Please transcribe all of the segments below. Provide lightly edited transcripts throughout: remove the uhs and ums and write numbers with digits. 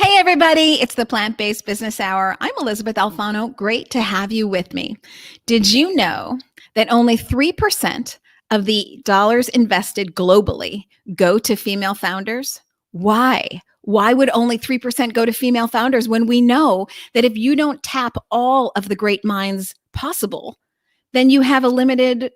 Hey, everybody. It's the Plant-Based Business Hour. I'm Elysabeth Alfano. Great to have you with me. Did you know that only 3% of the dollars invested globally go to female founders? Why? Why would only 3% go to female founders when we know that if you don't tap all of the great minds possible, then you have a limited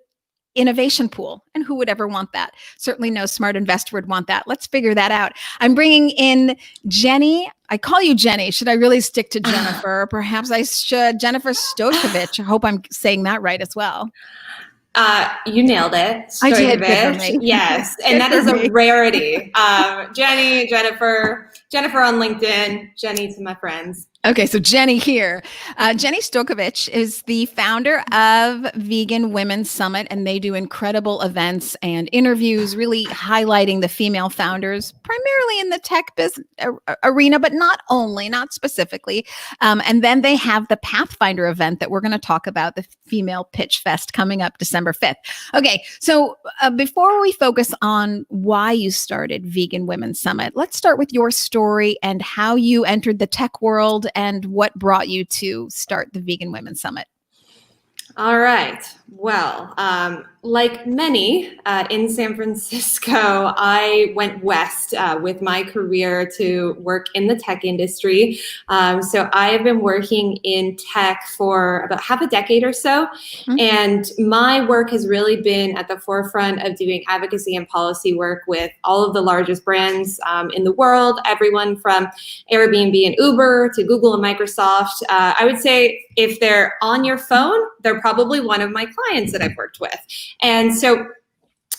innovation pool? And who would ever want that? Certainly no smart investor would want that. Let's figure that out. I'm bringing in Jenny. I call you Jenny. Should I really stick to Jennifer? Perhaps I should. Jennifer Stojkovic. I hope I'm saying that right as well. You nailed it. Stojkovic. I did. Good for me. Yes. And that is a rarity. Jennifer on LinkedIn, Jenny to my friends. Okay, so Jenny here. Jenny Stojkovic is the founder of Vegan Women's Summit, and they do incredible events and interviews, really highlighting the female founders, primarily in the tech business arena, but not only, not specifically. And then they have the Pathfinder event that we're going to talk about, the Female Pitch Fest, coming up December 5th. Okay, so before we focus on why you started Vegan Women's Summit, let's start with your story and how you entered the tech world and what brought you to start the Vegan Women's Summit. All right. Well, like many in San Francisco, I went west with my career to work in the tech industry. So I have been working in tech for about half a decade or so. Mm-hmm. And my work has really been at the forefront of doing advocacy and policy work with all of the largest brands in the world, everyone from Airbnb and Uber to Google and Microsoft. I would say if they're on your phone, they're probably one of my clients that I've worked with. And so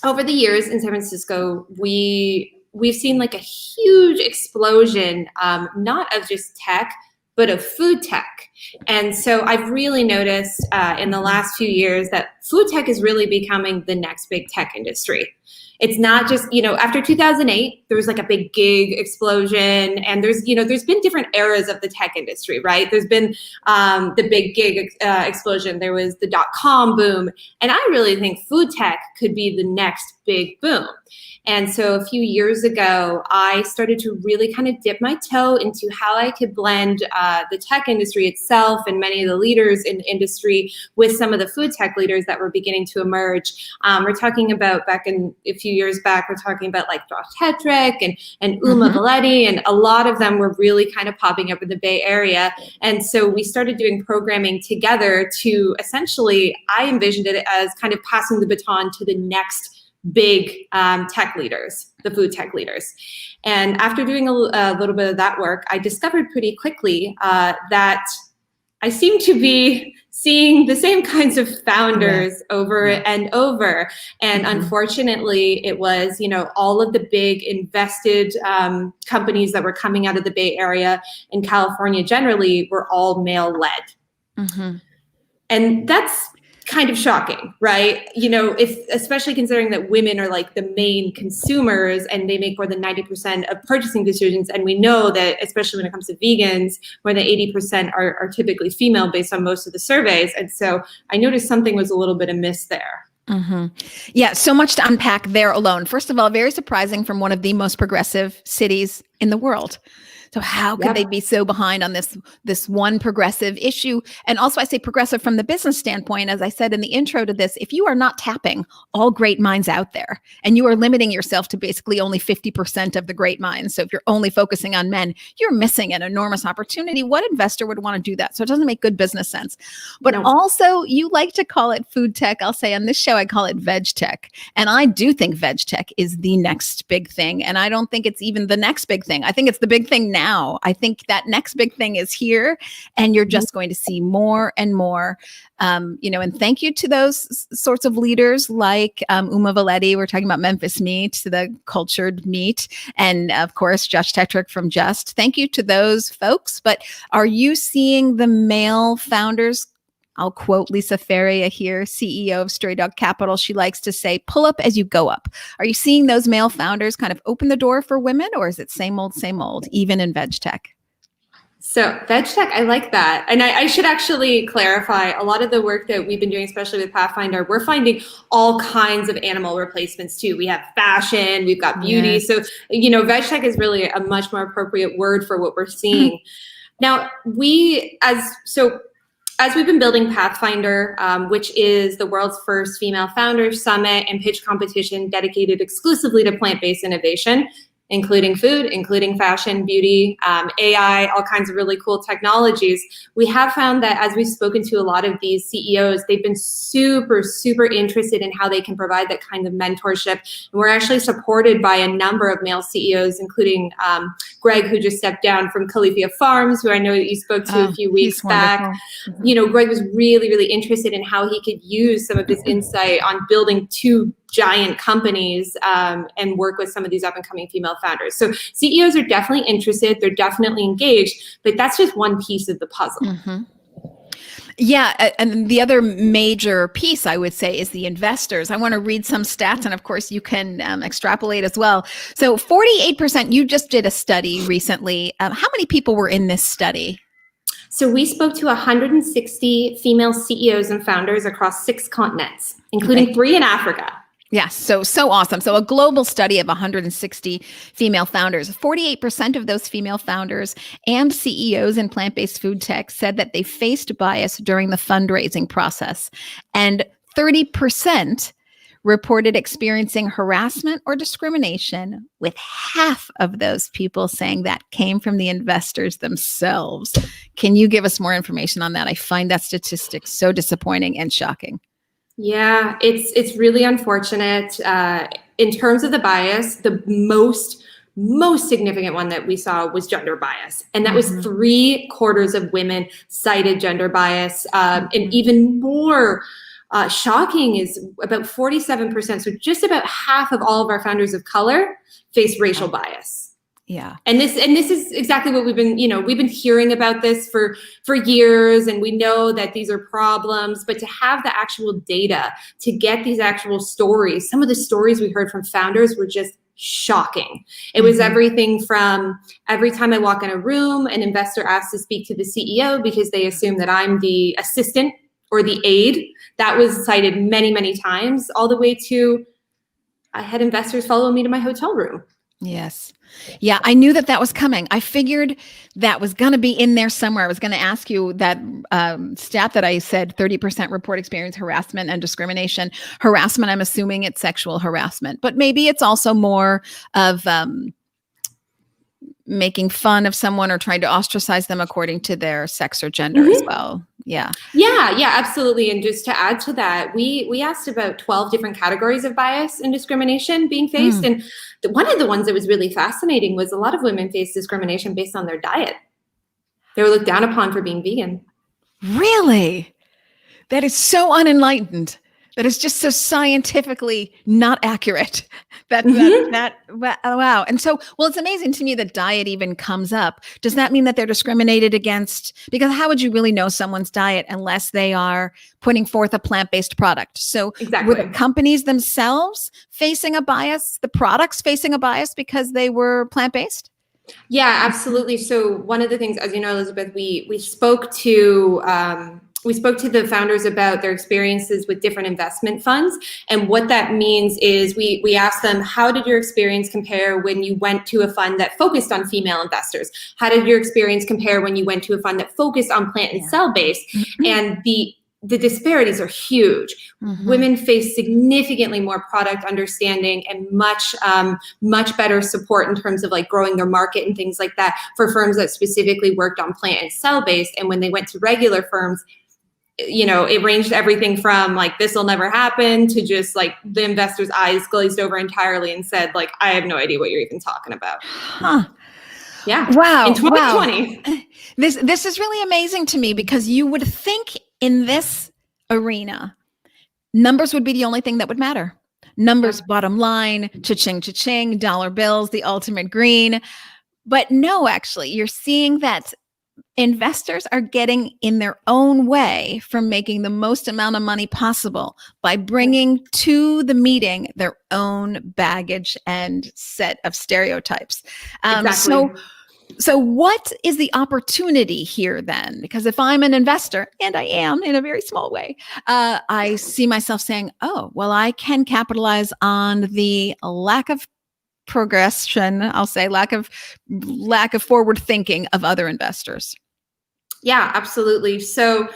over the years in San Francisco, we've seen like a huge explosion, not of just tech, but of food tech. And so I've really noticed in the last few years that food tech is really becoming the next big tech industry. It's not just, after 2008, there was like a big gig explosion, and there's been different eras of the tech industry, right? There's been the big gig explosion. There was the .com boom. And I really think food tech could be the next big boom. And so a few years ago, I started to really kind of dip my toe into how I could blend the tech industry itself and many of the leaders in the industry with some of the food tech leaders that were beginning to emerge. We're talking about back in a few years back, we're talking about like Josh Tetrick and Uma Valetti, and a lot of them were really kind of popping up in the Bay Area. And so we started doing programming together to essentially, I envisioned it as kind of passing the baton to the next big tech leaders, the food tech leaders. And after doing a little bit of that work, I discovered pretty quickly that I seem to be seeing the same kinds of founders over and over. And unfortunately, it was, all of the big invested companies that were coming out of the Bay Area and California generally were all male-led. And that's kind of shocking, right? Especially considering that women are like the main consumers and they make more than 90% of purchasing decisions. And we know that, especially when it comes to vegans, more than 80% are typically female based on most of the surveys. And so I noticed something was a little bit amiss there. Yeah, so much to unpack there alone. First of all, very surprising from one of the most progressive cities in the world. So how could they be so behind on this one progressive issue? And also I say progressive from the business standpoint, as I said in the intro to this, if you are not tapping all great minds out there and you are limiting yourself to basically only 50% of the great minds. So if you're only focusing on men, you're missing an enormous opportunity. What investor would want to do that? So it doesn't make good business sense. But also you like to call it food tech. I'll say on this show, I call it veg tech. And I do think veg tech is the next big thing. And I don't think it's even the next big thing. I think it's the big thing now. I think that next big thing is here, and you're just going to see more and more. And thank you to those sorts of leaders like Uma Valetti. We're talking about Memphis Meat, to the Cultured Meat, and of course, Josh Tetrick from Just. Thank you to those folks. But are you seeing the male founders? I'll quote Lisa Faria here, CEO of Stray Dog Capital. She likes to say, pull up as you go up. Are you seeing those male founders kind of open the door for women, or is it same old, even in veg tech? So veg tech, I like that. And I should actually clarify a lot of the work that we've been doing, especially with Pathfinder, we're finding all kinds of animal replacements too. We have fashion, we've got beauty. Yes. So, veg tech is really a much more appropriate word for what we're seeing. Now, as we've been building Pathfinder, which is the world's first female founders summit and pitch competition dedicated exclusively to plant-based innovation, including food, including fashion, beauty, AI, all kinds of really cool technologies. We have found that as we've spoken to a lot of these CEOs, they've been super, super interested in how they can provide that kind of mentorship. And we're actually supported by a number of male CEOs, including Greg, who just stepped down from Califia Farms, who I know that you spoke to a few weeks back. Mm-hmm. Greg was really, really interested in how he could use some of his insight on building two giant companies and work with some of these up and coming female founders. So CEOs are definitely interested. They're definitely engaged, but that's just one piece of the puzzle. Mm-hmm. Yeah. And the other major piece, I would say, is the investors. I want to read some stats, and of course you can extrapolate as well. So 48%, you just did a study recently. How many people were in this study? So we spoke to 160 female CEOs and founders across 6 continents, including 3 in Africa. Yes. So awesome. So a global study of 160 female founders. 48% of those female founders and CEOs in plant-based food tech said that they faced bias during the fundraising process. And 30% reported experiencing harassment or discrimination, with half of those people saying that came from the investors themselves. Can you give us more information on that? I find that statistic so disappointing and shocking. Yeah, it's really unfortunate. In terms of the bias, the most significant one that we saw was gender bias. And that was 3/4 of women cited gender bias. And even more shocking is about 47%. So just about half of all of our founders of color face racial bias. Yeah. And this is exactly what we've been hearing about this for years, and we know that these are problems, but to have the actual data, to get these actual stories, some of the stories we heard from founders were just shocking. It was everything from every time I walk in a room, an investor asks to speak to the CEO because they assume that I'm the assistant or the aide. That was cited many, many times, all the way to I had investors follow me to my hotel room. Yes. Yeah, I knew that was coming. I figured that was going to be in there somewhere. I was going to ask you that stat that I said 30% report experience harassment and discrimination. Harassment, I'm assuming it's sexual harassment, but maybe it's also more of making fun of someone or trying to ostracize them according to their sex or gender as well. Yeah. Yeah, absolutely. And just to add to that, we asked about 12 different categories of bias and discrimination being faced. And one of the ones that was really fascinating was a lot of women face discrimination based on their diet. They were looked down upon for being vegan. Really? That is so unenlightened. That is just so scientifically not accurate. Wow. And so, well, it's amazing to me that diet even comes up. Does that mean that they're discriminated against? Because how would you really know someone's diet unless they are putting forth a plant-based product? So exactly. Were the companies themselves facing a bias, the products facing a bias because they were plant-based? Yeah, absolutely. So one of the things, as you know, Elizabeth, we spoke to the founders about their experiences with different investment funds. And what that means is we asked them, how did your experience compare when you went to a fund that focused on female investors? How did your experience compare when you went to a fund that focused on plant and cell-based? And the disparities are huge. Women face significantly more product understanding and much better support in terms of like growing their market and things like that for firms that specifically worked on plant and cell-based. And when they went to regular firms, it ranged everything from like, this will never happen, to just like the investor's eyes glazed over entirely and said, like, I have no idea what you're even talking about. Huh. Yeah. Wow. In 2020. Wow. This is really amazing to me, because you would think in this arena, numbers would be the only thing that would matter. Numbers, bottom line, cha-ching, cha-ching, dollar bills, the ultimate green. But no, actually, you're seeing that investors are getting in their own way from making the most amount of money possible by bringing to the meeting their own baggage and set of stereotypes. Exactly. So So what is the opportunity here then? Because if I'm an investor, and I am in a very small way, I see myself saying, oh, well, I can capitalize on the lack of progression, I'll say lack of forward thinking of other investors. Yeah, absolutely. So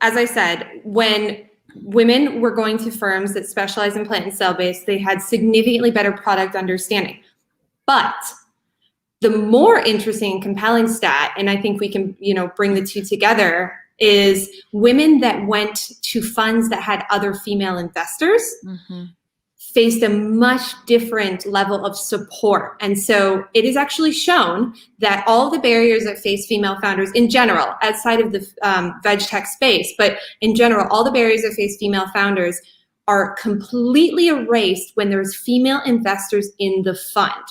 as I said, when women were going to firms that specialize in plant and cell-based, they had significantly better product understanding. But the more interesting and compelling stat, and I think we can, bring the two together, is women that went to funds that had other female investors faced a much different level of support. And so it is actually shown that all of the barriers that face female founders in general, outside of the veg tech space, but in general, all the barriers that face female founders are completely erased when there's female investors in the fund.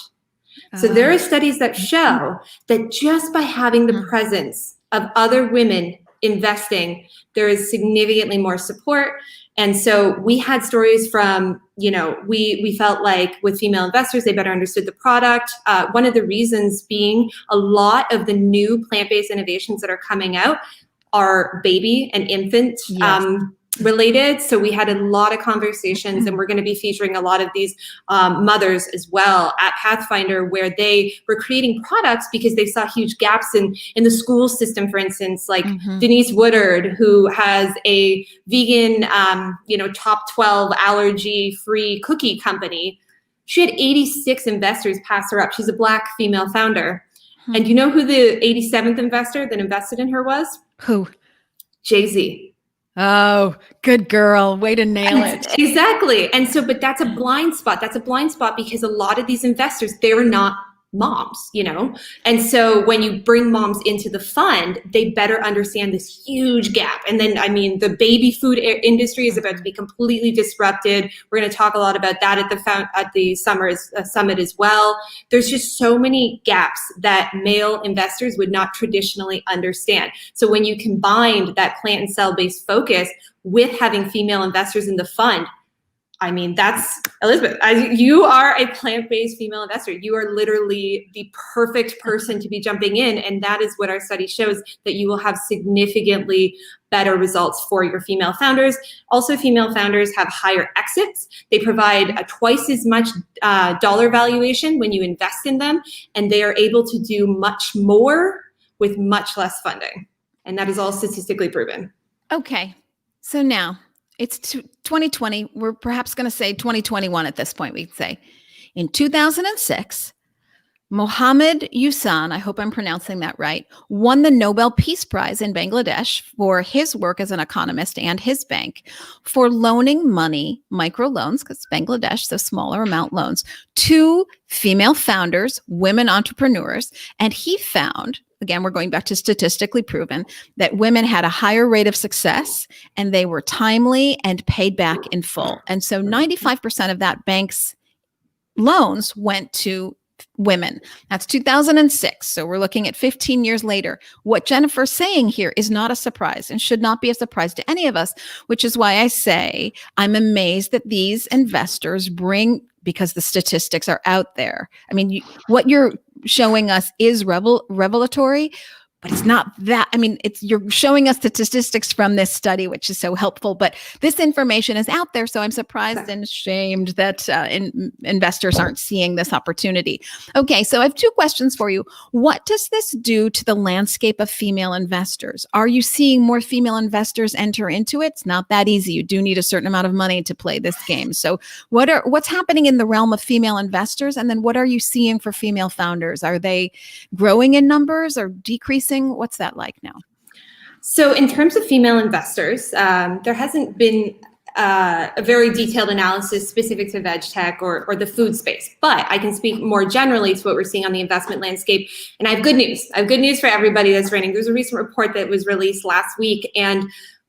So there are studies that show that just by having the presence of other women investing, there is significantly more support. And so we had stories from, we felt like with female investors, they better understood the product. One of the reasons being a lot of the new plant-based innovations that are coming out are baby and infant related. So we had a lot of conversations, and we're going to be featuring a lot of these mothers as well at Pathfinder, where they were creating products because they saw huge gaps in the school system. For instance, like Denise Woodard, who has a vegan, top 12 allergy-free cookie company. She had 86 investors pass her up. She's a Black female founder. And you know who the 87th investor that invested in her was? Who? Jay-Z. Oh, good girl. Way to nail it. Exactly. And so, but that's a blind spot. That's a blind spot because a lot of these investors, they're not moms, And so when you bring moms into the fund, they better understand this huge gap. And then, the baby food industry is about to be completely disrupted. We're going to talk a lot about that at the summit as well. There's just so many gaps that male investors would not traditionally understand. So when you combine that plant and cell-based focus with having female investors in the fund, that's Elysabeth. You are a plant-based female investor. You are literally the perfect person to be jumping in. And that is what our study shows, that you will have significantly better results for your female founders. Also, female founders have higher exits. They provide twice as much dollar valuation when you invest in them. And they are able to do much more with much less funding. And that is all statistically proven. Okay. So now, it's 2020. We're perhaps going to say 2021 at this point, we'd say. In 2006, Mohammed Yusan, I hope I'm pronouncing that right, won the Nobel Peace Prize in Bangladesh for his work as an economist and his bank for loaning money, microloans, because Bangladesh, so smaller amount loans, to female founders, women entrepreneurs. And he found, again, we're going back to statistically proven, that women had a higher rate of success and they were timely and paid back in full. And so 95% of that bank's loans went to women. That's 2006. So we're looking at 15 years later. What Jennifer's saying here is not a surprise and should not be a surprise to any of us, which is why I say I'm amazed that these investors bring, because the statistics are out there. What you're showing us is revelatory, but it's not that. You're showing us the statistics from this study, which is so helpful. But this information is out there, so I'm surprised and ashamed that investors aren't seeing this opportunity. Okay, so I have two questions for you. What does this do to the landscape of female investors? Are you seeing more female investors enter into it? It's not that easy. You do need a certain amount of money to play this game. So what's happening in the realm of female investors? And then what are you seeing for female founders? Are they growing in numbers or decreasing? What's that like now? So in terms of female investors, there hasn't been a very detailed analysis specific to veg tech or the food space, but I can speak more generally to what we're seeing on the investment landscape. And I have good news. I have good news for everybody that's running. There's a recent report that was released last week, and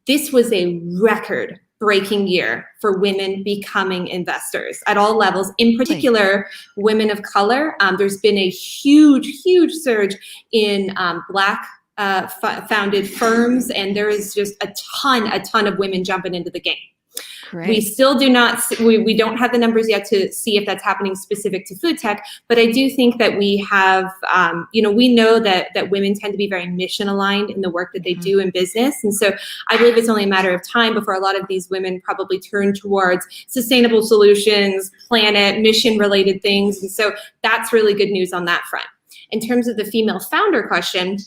this was a record-breaking year for women becoming investors at all levels, in particular, women of color. There's been a huge surge in Black founded firms, and there is just a ton of women jumping into the game. We still do not, we don't have the numbers yet to see if that's happening specific to food tech, but I do think that we have, we know that women tend to be very mission aligned in the work that they do in business. And so I believe it's only a matter of time before a lot of these women probably turn towards sustainable solutions, planet, mission related things. And so that's really good news on that front. In terms of the female founder question,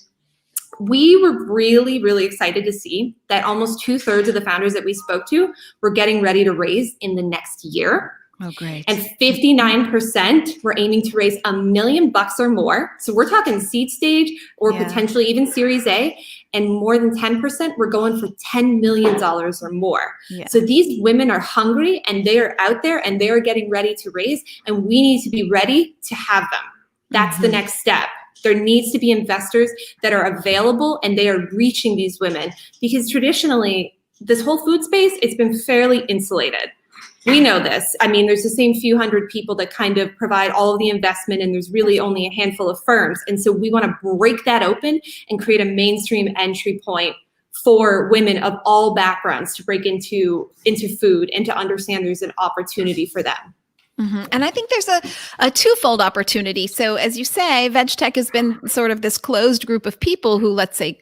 we were really, really excited to see that almost 2/3 of the founders that we spoke to were getting ready to raise in the next year. Oh, great. And 59% were aiming to raise $1 million or more. So we're talking seed stage or potentially even Series A. And more than 10% were going for $10 million or more. Yeah. So these women are hungry and they are out there and they are getting ready to raise. And we need to be ready to have them. That's the next step. There needs to be investors that are available and they are reaching these women, because traditionally this whole food space, it's been fairly insulated. We know this. I mean, there's the same few hundred people that kind of provide all of the investment, and there's really only a handful of firms. And so we want to break that open and create a mainstream entry point for women of all backgrounds to break into food and to understand there's an opportunity for them. And I think there's a twofold opportunity. So as you say, veg tech has been sort of this closed group of people who, let's say,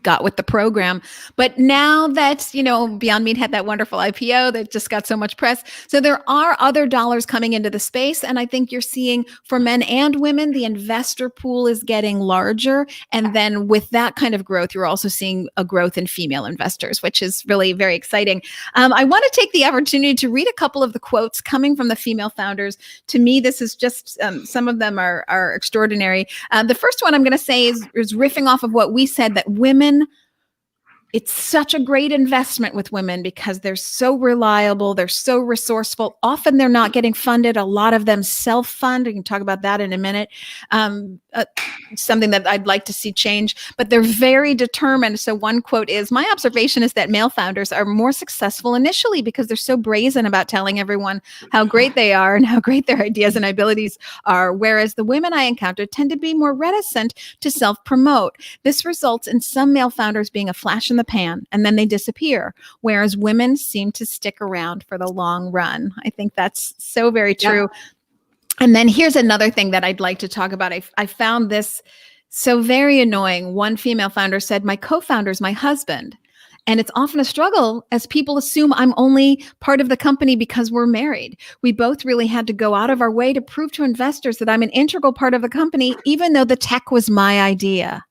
got with the program. But now that, Beyond Meat had that wonderful IPO that just got so much press. So there are other dollars coming into the space. And I think you're seeing, for men and women, the investor pool is getting larger. And then with that kind of growth, you're also seeing a growth in female investors, which is really very exciting. I want to take the opportunity to read a couple of the quotes coming from the female founders. To me, this is just, some of them are extraordinary. The first one I'm going to say is riffing off of what we said, that women, it's such a great investment with women because they're so reliable, they're so resourceful. Often they're not getting funded. A lot of them self-fund. We can talk about that in a minute. Something that I'd like to see change, but they're very determined. So one quote is, "My observation is that male founders are more successful initially because they're so brazen about telling everyone how great they are and how great their ideas and abilities are, whereas the women I encounter tend to be more reticent to self-promote. This results in some male founders being a flash in the pan and then they disappear, whereas women seem to stick around for the long run." I think that's so very true. Yeah. And then here's another thing that I'd like to talk about. I found this so very annoying. One female founder said, "My co-founder is my husband. And it's often a struggle as people assume I'm only part of the company because we're married. We both really had to go out of our way to prove to investors that I'm an integral part of the company, even though the tech was my idea."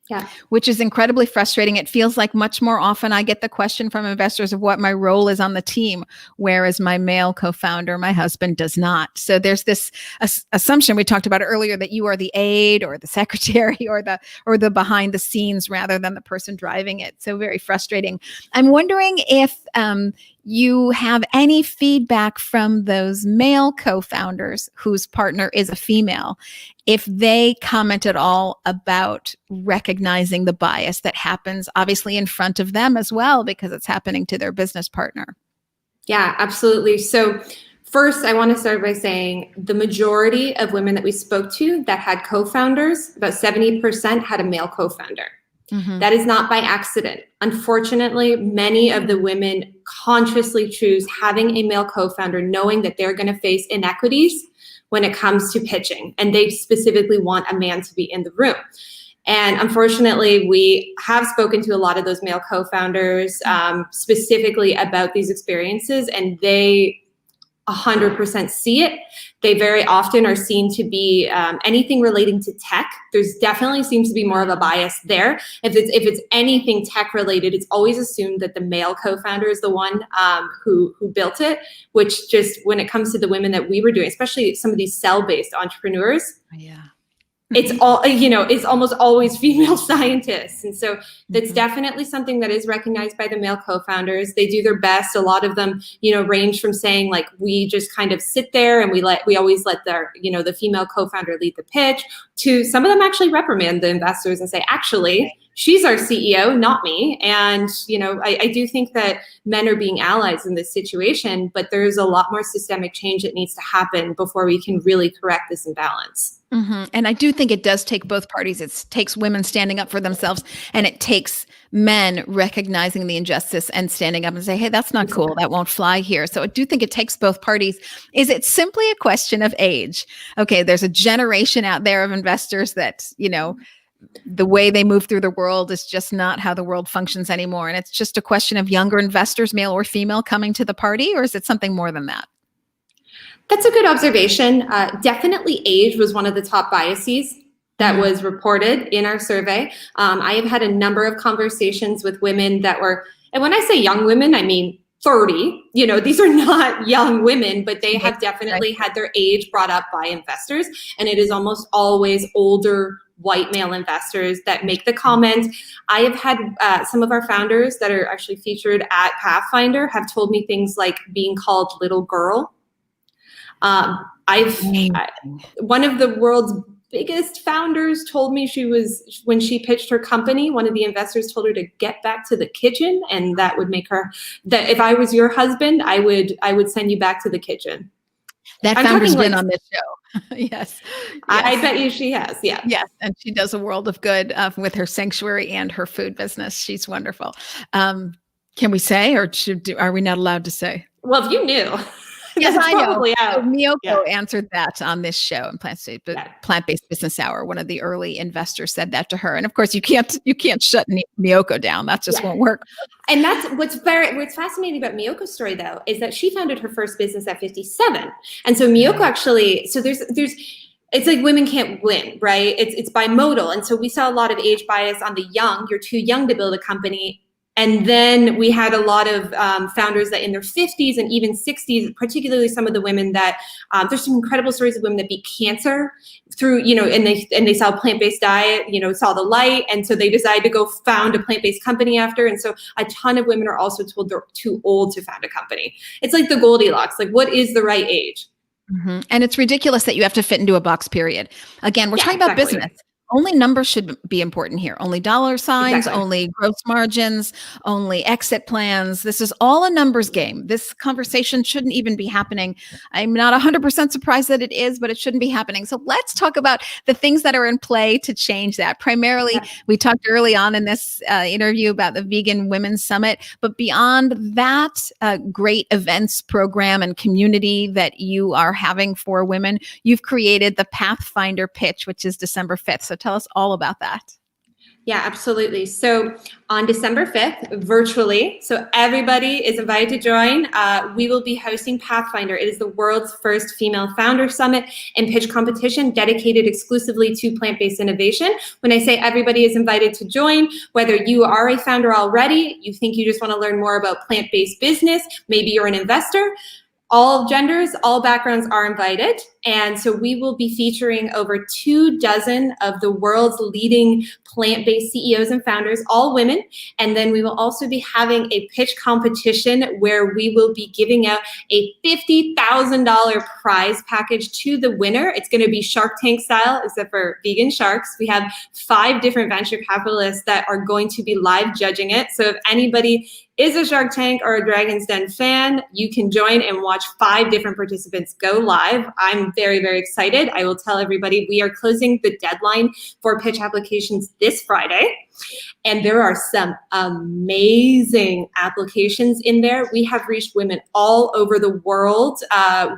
Yeah. Which is incredibly frustrating. It feels like much more often I get the question from investors of what my role is on the team, whereas my male co-founder, my husband, does not. So there's this assumption we talked about earlier that you are the aide or the secretary or the behind the scenes rather than the person driving it. So very frustrating. I'm wondering if you have any feedback from those male co-founders whose partner is a female, if they comment at all about recognizing the bias that happens obviously in front of them as well, because it's happening to their business partner. Yeah, absolutely. So first, I want to start by saying the majority of women that we spoke to that had co-founders, about 70% had a male co-founder. Mm-hmm. That is not by accident. Unfortunately, many of the women consciously choose having a male co-founder, knowing that they're going to face inequities when it comes to pitching, and they specifically want a man to be in the room. And unfortunately, we have spoken to a lot of those male co-founders specifically about these experiences, and they 100% see it. They very often are seen to be anything relating to tech. There's definitely seems to be more of a bias there. If it's anything tech related, it's always assumed that the male co-founder is the one who built it, which just when it comes to the women that we were doing, especially some of these cell-based entrepreneurs. Yeah. It's all, it's almost always female scientists. And so that's definitely something that is recognized by the male co-founders. They do their best. A lot of them, range from saying like, we just kind of sit there and we always let the female co-founder lead the pitch, to some of them actually reprimand the investors and say, actually, she's our CEO, not me. And, I do think that men are being allies in this situation, but there's a lot more systemic change that needs to happen before we can really correct this imbalance. And I do think it does take both parties. It takes women standing up for themselves, and it takes men recognizing the injustice and standing up and say, hey, that's not cool. That won't fly here. So I do think it takes both parties. Is it simply a question of age? Okay, there's a generation out there of investors that, the way they move through the world is just not how the world functions anymore. And it's just a question of younger investors, male or female, coming to the party, or is it something more than that? That's a good observation. Definitely age was one of the top biases that was reported in our survey. I have had a number of conversations with women that were, and when I say young women, I mean 30. These are not young women, but they have definitely had their age brought up by investors. And it is almost always older white male investors that make the comment. I have had some of our founders that are actually featured at Pathfinder have told me things like being called little girl. One of the world's biggest founders told me when she pitched her company, one of the investors told her to get back to the kitchen, and that would make her, that if I was your husband, I would send you back to the kitchen. That founder's been on this show. Yes. I bet you she has. Yeah. Yes. And she does a world of good with her sanctuary and her food business. She's wonderful. Can we say, or are we not allowed to say? Well, if you knew. Yes, I know. So Miyoko answered that on this show in Plant-Based Business Hour. One of the early investors said that to her, and of course, you can't shut Miyoko down. That just won't work. And that's what's fascinating about Miyoko's story, though, is that she founded her first business at 57, and so Miyoko actually. So there's. It's like women can't win, right? It's bimodal, and so we saw a lot of age bias on the young. You're too young to build a company. And then we had a lot of founders that in their 50s and even 60s, particularly some of the women that there's some incredible stories of women that beat cancer through, and they saw a plant-based diet, saw the light. And so they decided to go found a plant-based company after. And so a ton of women are also told they're too old to found a company. It's like the Goldilocks, like what is the right age? And it's ridiculous that you have to fit into a box, period. Again, we're talking about business. Only numbers should be important here. Only dollar signs, only gross margins, only exit plans. This is all a numbers game. This conversation shouldn't even be happening. I'm not 100% surprised that it is, but it shouldn't be happening. So let's talk about the things that are in play to change that. Primarily, we talked early on in this interview about the Vegan Women's Summit, but beyond that great events program and community that you are having for women, you've created the Pathfinder Pitch, which is December 5th. So tell us all about that. Yeah, absolutely. So on December 5th, virtually, so everybody is invited to join. We will be hosting Pathfinder. It is the world's first female founder summit and pitch competition dedicated exclusively to plant-based innovation. When I say everybody is invited to join, whether you are a founder already, you think you just want to learn more about plant-based business, maybe you're an investor, all genders, all backgrounds are invited. And so we will be featuring over 24 of the world's leading plant-based CEOs and founders, all women. And then we will also be having a pitch competition where we will be giving out a $50,000 prize package to the winner. It's going to be Shark Tank style, except for vegan sharks. We have 5 different venture capitalists that are going to be live judging it. So if anybody is a Shark Tank or a Dragon's Den fan, you can join and watch 5 different participants go live. I'm very, very excited. I will tell everybody we are closing the deadline for pitch applications this Friday. And there are some amazing applications in there. We have reached women all over the world.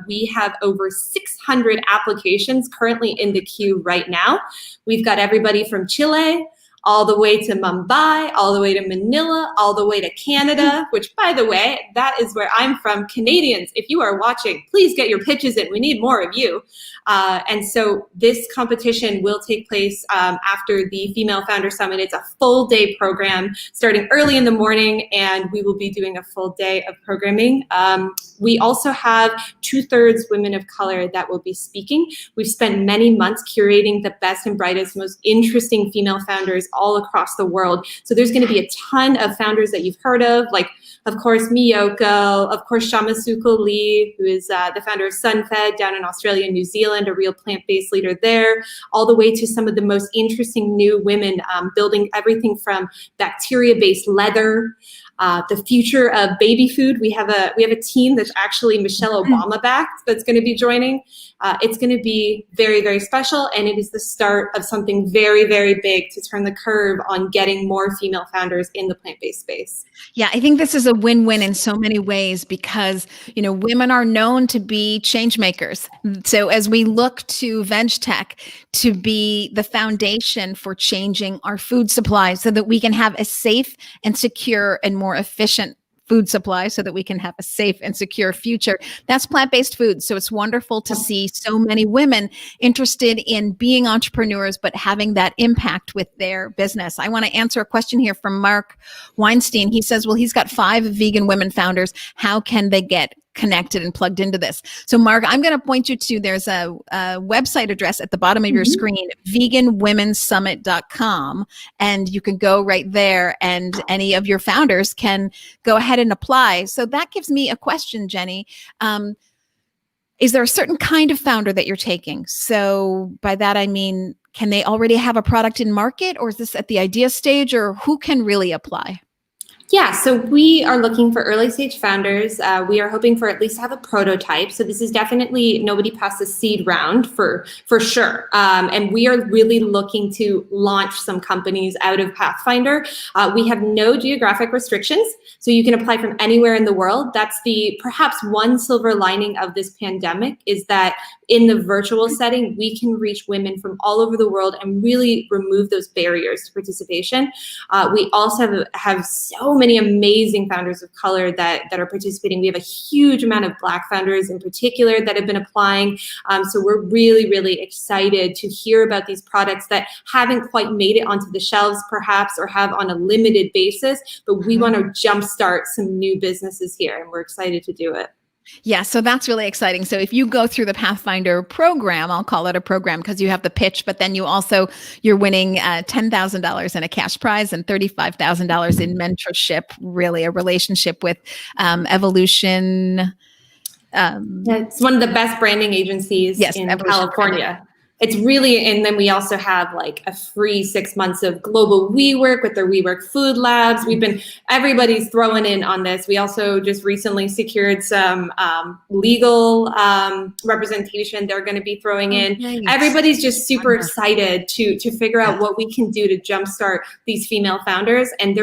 We have over 600 applications currently in the queue right now. We've got everybody from Chile, all the way to Mumbai, all the way to Manila, all the way to Canada, which, by the way, that is where I'm from. Canadians, if you are watching, please get your pitches in. We need more of you. And so this competition will take place after the Female Founder Summit. It's a full day program starting early in the morning, and we will be doing a full day of programming. We also have 2/3 women of color that will be speaking. We've spent many months curating the best and brightest, most interesting female founders all across the world. So there's going to be a ton of founders that you've heard of, like, of course, Miyoko, of course, Shamasuko Lee, who is the founder of Sunfed down in Australia and New Zealand, a real plant-based leader there, all the way to some of the most interesting new women building everything from bacteria-based leather the future of baby food. We have a team that's actually Michelle Obama backed that's going to be joining. It's going to be very, very special, and it is the start of something very, very big to turn the curve on getting more female founders in the plant-based space. Yeah, I think this is a win-win in so many ways because, women are known to be change makers. So as we look to veg tech to be the foundation for changing our food supply so that we can have a safe and secure and more efficient food supply so that we can have a safe and secure future. That's plant-based food. So it's wonderful to see so many women interested in being entrepreneurs, but having that impact with their business. I want to answer a question here from Mark Weinstein. He says, well, he's got 5 vegan women founders. How can they get connected and plugged into this? So Mark, I'm going to point you to, there's a website address at the bottom of your screen, veganwomensummit.com. And you can go right there and any of your founders can go ahead and apply. So that gives me a question, Jenny. Is there a certain kind of founder that you're taking? So by that, I mean, can they already have a product in market, or is this at the idea stage, or who can really apply? Yeah, so we are looking for early stage founders. We are hoping for at least have a prototype. So this is definitely nobody past the seed round for sure. And we are really looking to launch some companies out of Pathfinder. We have no geographic restrictions, so you can apply from anywhere in the world. That's the perhaps one silver lining of this pandemic, is that in the virtual setting, we can reach women from all over the world and really remove those barriers to participation. We also have so many amazing founders of color that are participating. We have a huge amount of Black founders in particular that have been applying. So we're really, really excited to hear about these products that haven't quite made it onto the shelves perhaps, or have on a limited basis, but we want to jumpstart some new businesses here, and we're excited to do it. Yeah, so that's really exciting. So if you go through the Pathfinder program, I'll call it a program because you have the pitch, but then you're winning $10,000 in a cash prize and $35,000 in mentorship, really a relationship with Evolution. It's one of the best branding agencies in California. It's really, and then we also have like a free 6 months of global WeWork with their WeWork food labs. Everybody's throwing in on this. We also just recently secured some legal representation they're going to be throwing in. Nice. Everybody's just super excited to figure out what we can do to jumpstart these female founders. And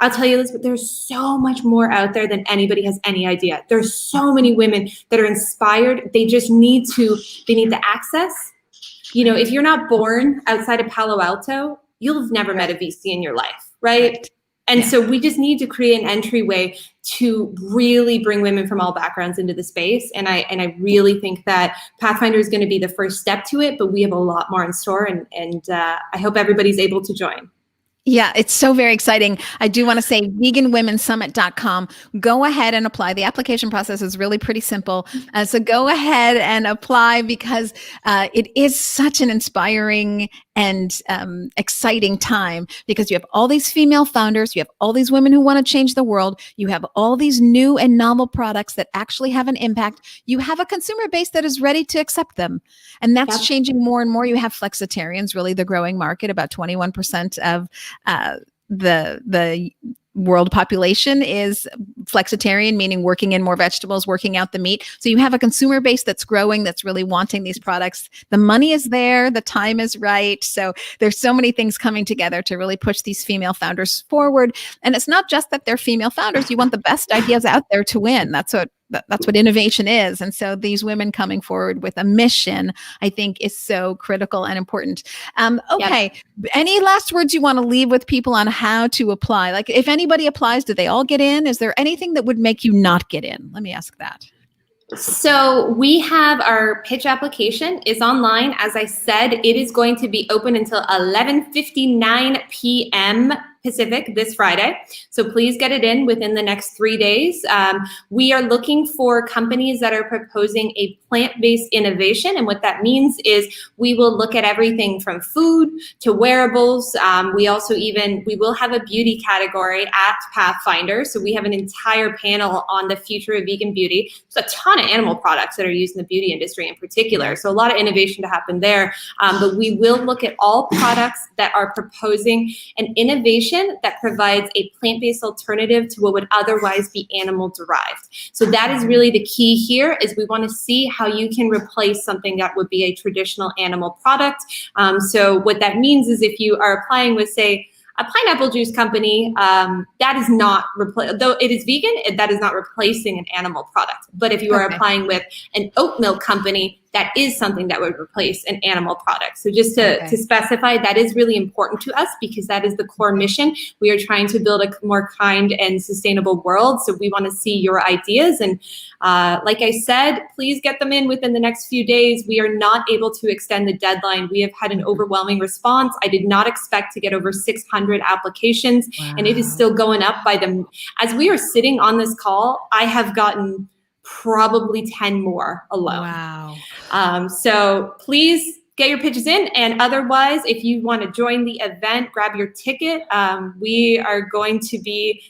I'll tell you this, but there's so much more out there than anybody has any idea. There's so many women that are inspired. They just need the access. If you're not born outside of Palo Alto, you'll have never met a VC in your life, right? And so we just need to create an entryway to really bring women from all backgrounds into the space. And I really think that Pathfinder is going to be the first step to it, but we have a lot more in store, and I hope everybody's able to join. Yeah, it's so very exciting. I do want to say veganwomensummit.com. Go ahead and apply. The application process is really pretty simple. So go ahead and apply because it is such an inspiring and exciting time, because you have all these female founders, you have all these women who want to change the world, you have all these new and novel products that actually have an impact, you have a consumer base that is ready to accept them. And that's changing more and more. You have flexitarians, really the growing market. About 21% of the world population is flexitarian, meaning working in more vegetables, working out the meat. So you have a consumer base that's growing, that's really wanting these products. The money is there, the time is right. So there's so many things coming together to really push these female founders forward. And it's not just that they're female founders. You want the best ideas out there to win. That's what innovation is. And so these women coming forward with a mission, I think, is so critical and important. Okay. Any last words you want to leave with people on how to apply? Like, if anybody applies, do they all get in? Is there anything that would make you not get in? Let me ask that. So we have our pitch application is online. As I said, it is going to be open until 11:59 p.m. Pacific this Friday. So please get it in within the next 3 days. We are looking for companies that are proposing a plant-based innovation. And what that means is we will look at everything from food to wearables. We will have a beauty category at Pathfinder. So we have an entire panel on the future of vegan beauty. There's a ton of animal products that are used in the beauty industry in particular. So a lot of innovation to happen there. But we will look at all products that are proposing an innovation mission that provides a plant-based alternative to what would otherwise be animal-derived. So that is really the key here, is we want to see how you can replace something that would be a traditional animal product. So what that means is if you are applying with, say, a pineapple juice company, that is not, though it is vegan, that is not replacing an animal product. But if you are applying with an oat milk company, that is something that would replace an animal product. So just to specify, that is really important to us because that is the core mission. We are trying to build a more kind and sustainable world. So we want to see your ideas. And like I said, please get them in within the next few days. We are not able to extend the deadline. We have had an overwhelming response. I did not expect to get over 600 applications, and it is still going up by them. As we are sitting on this call, I have gotten probably 10 more alone. Wow. So please get your pitches in. And otherwise, if you want to join the event, grab your ticket. We are going to be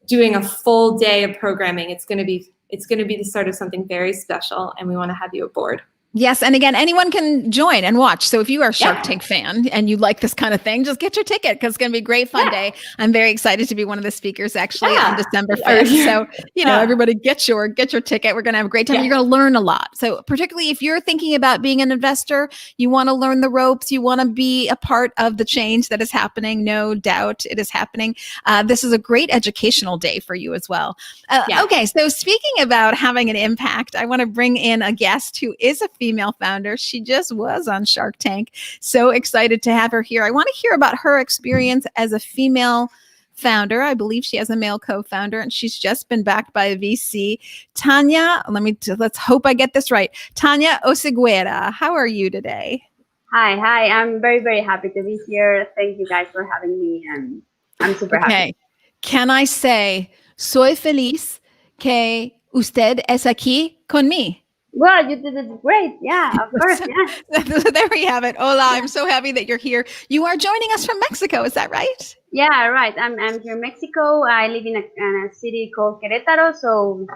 doing a full day of programming. It's going to be the start of something very special, and we want to have you aboard. Yes. And again, anyone can join and watch. So if you are a Shark Tank fan and you like this kind of thing, just get your ticket because it's going to be a great fun day. I'm very excited to be one of the speakers actually on December 5th. So, everybody get your ticket. We're going to have a great time. You're going to learn a lot. So particularly if you're thinking about being an investor, you want to learn the ropes, you want to be a part of the change that is happening. No doubt it is happening. This is a great educational day for you as well. Okay. So speaking about having an impact, I want to bring in a guest who is a female founder. She just was on Shark Tank. So excited to have her here. I want to hear about her experience as a female founder. I believe she has a male co-founder, and she's just been backed by a VC. Tanya, let's hope I get this right. Tanya Oseguera, how are you today? Hi. I'm very, very happy to be here. Thank you guys for having me, and I'm super happy. Can I say, soy feliz que usted es aquí conmigo? Well, you did it great. Yeah, of course. Yeah. So there we have it. Hola, I'm so happy that you're here. You are joining us from Mexico. Is that right? Yeah, right. I'm here in Mexico. I live in a city called Querétaro. So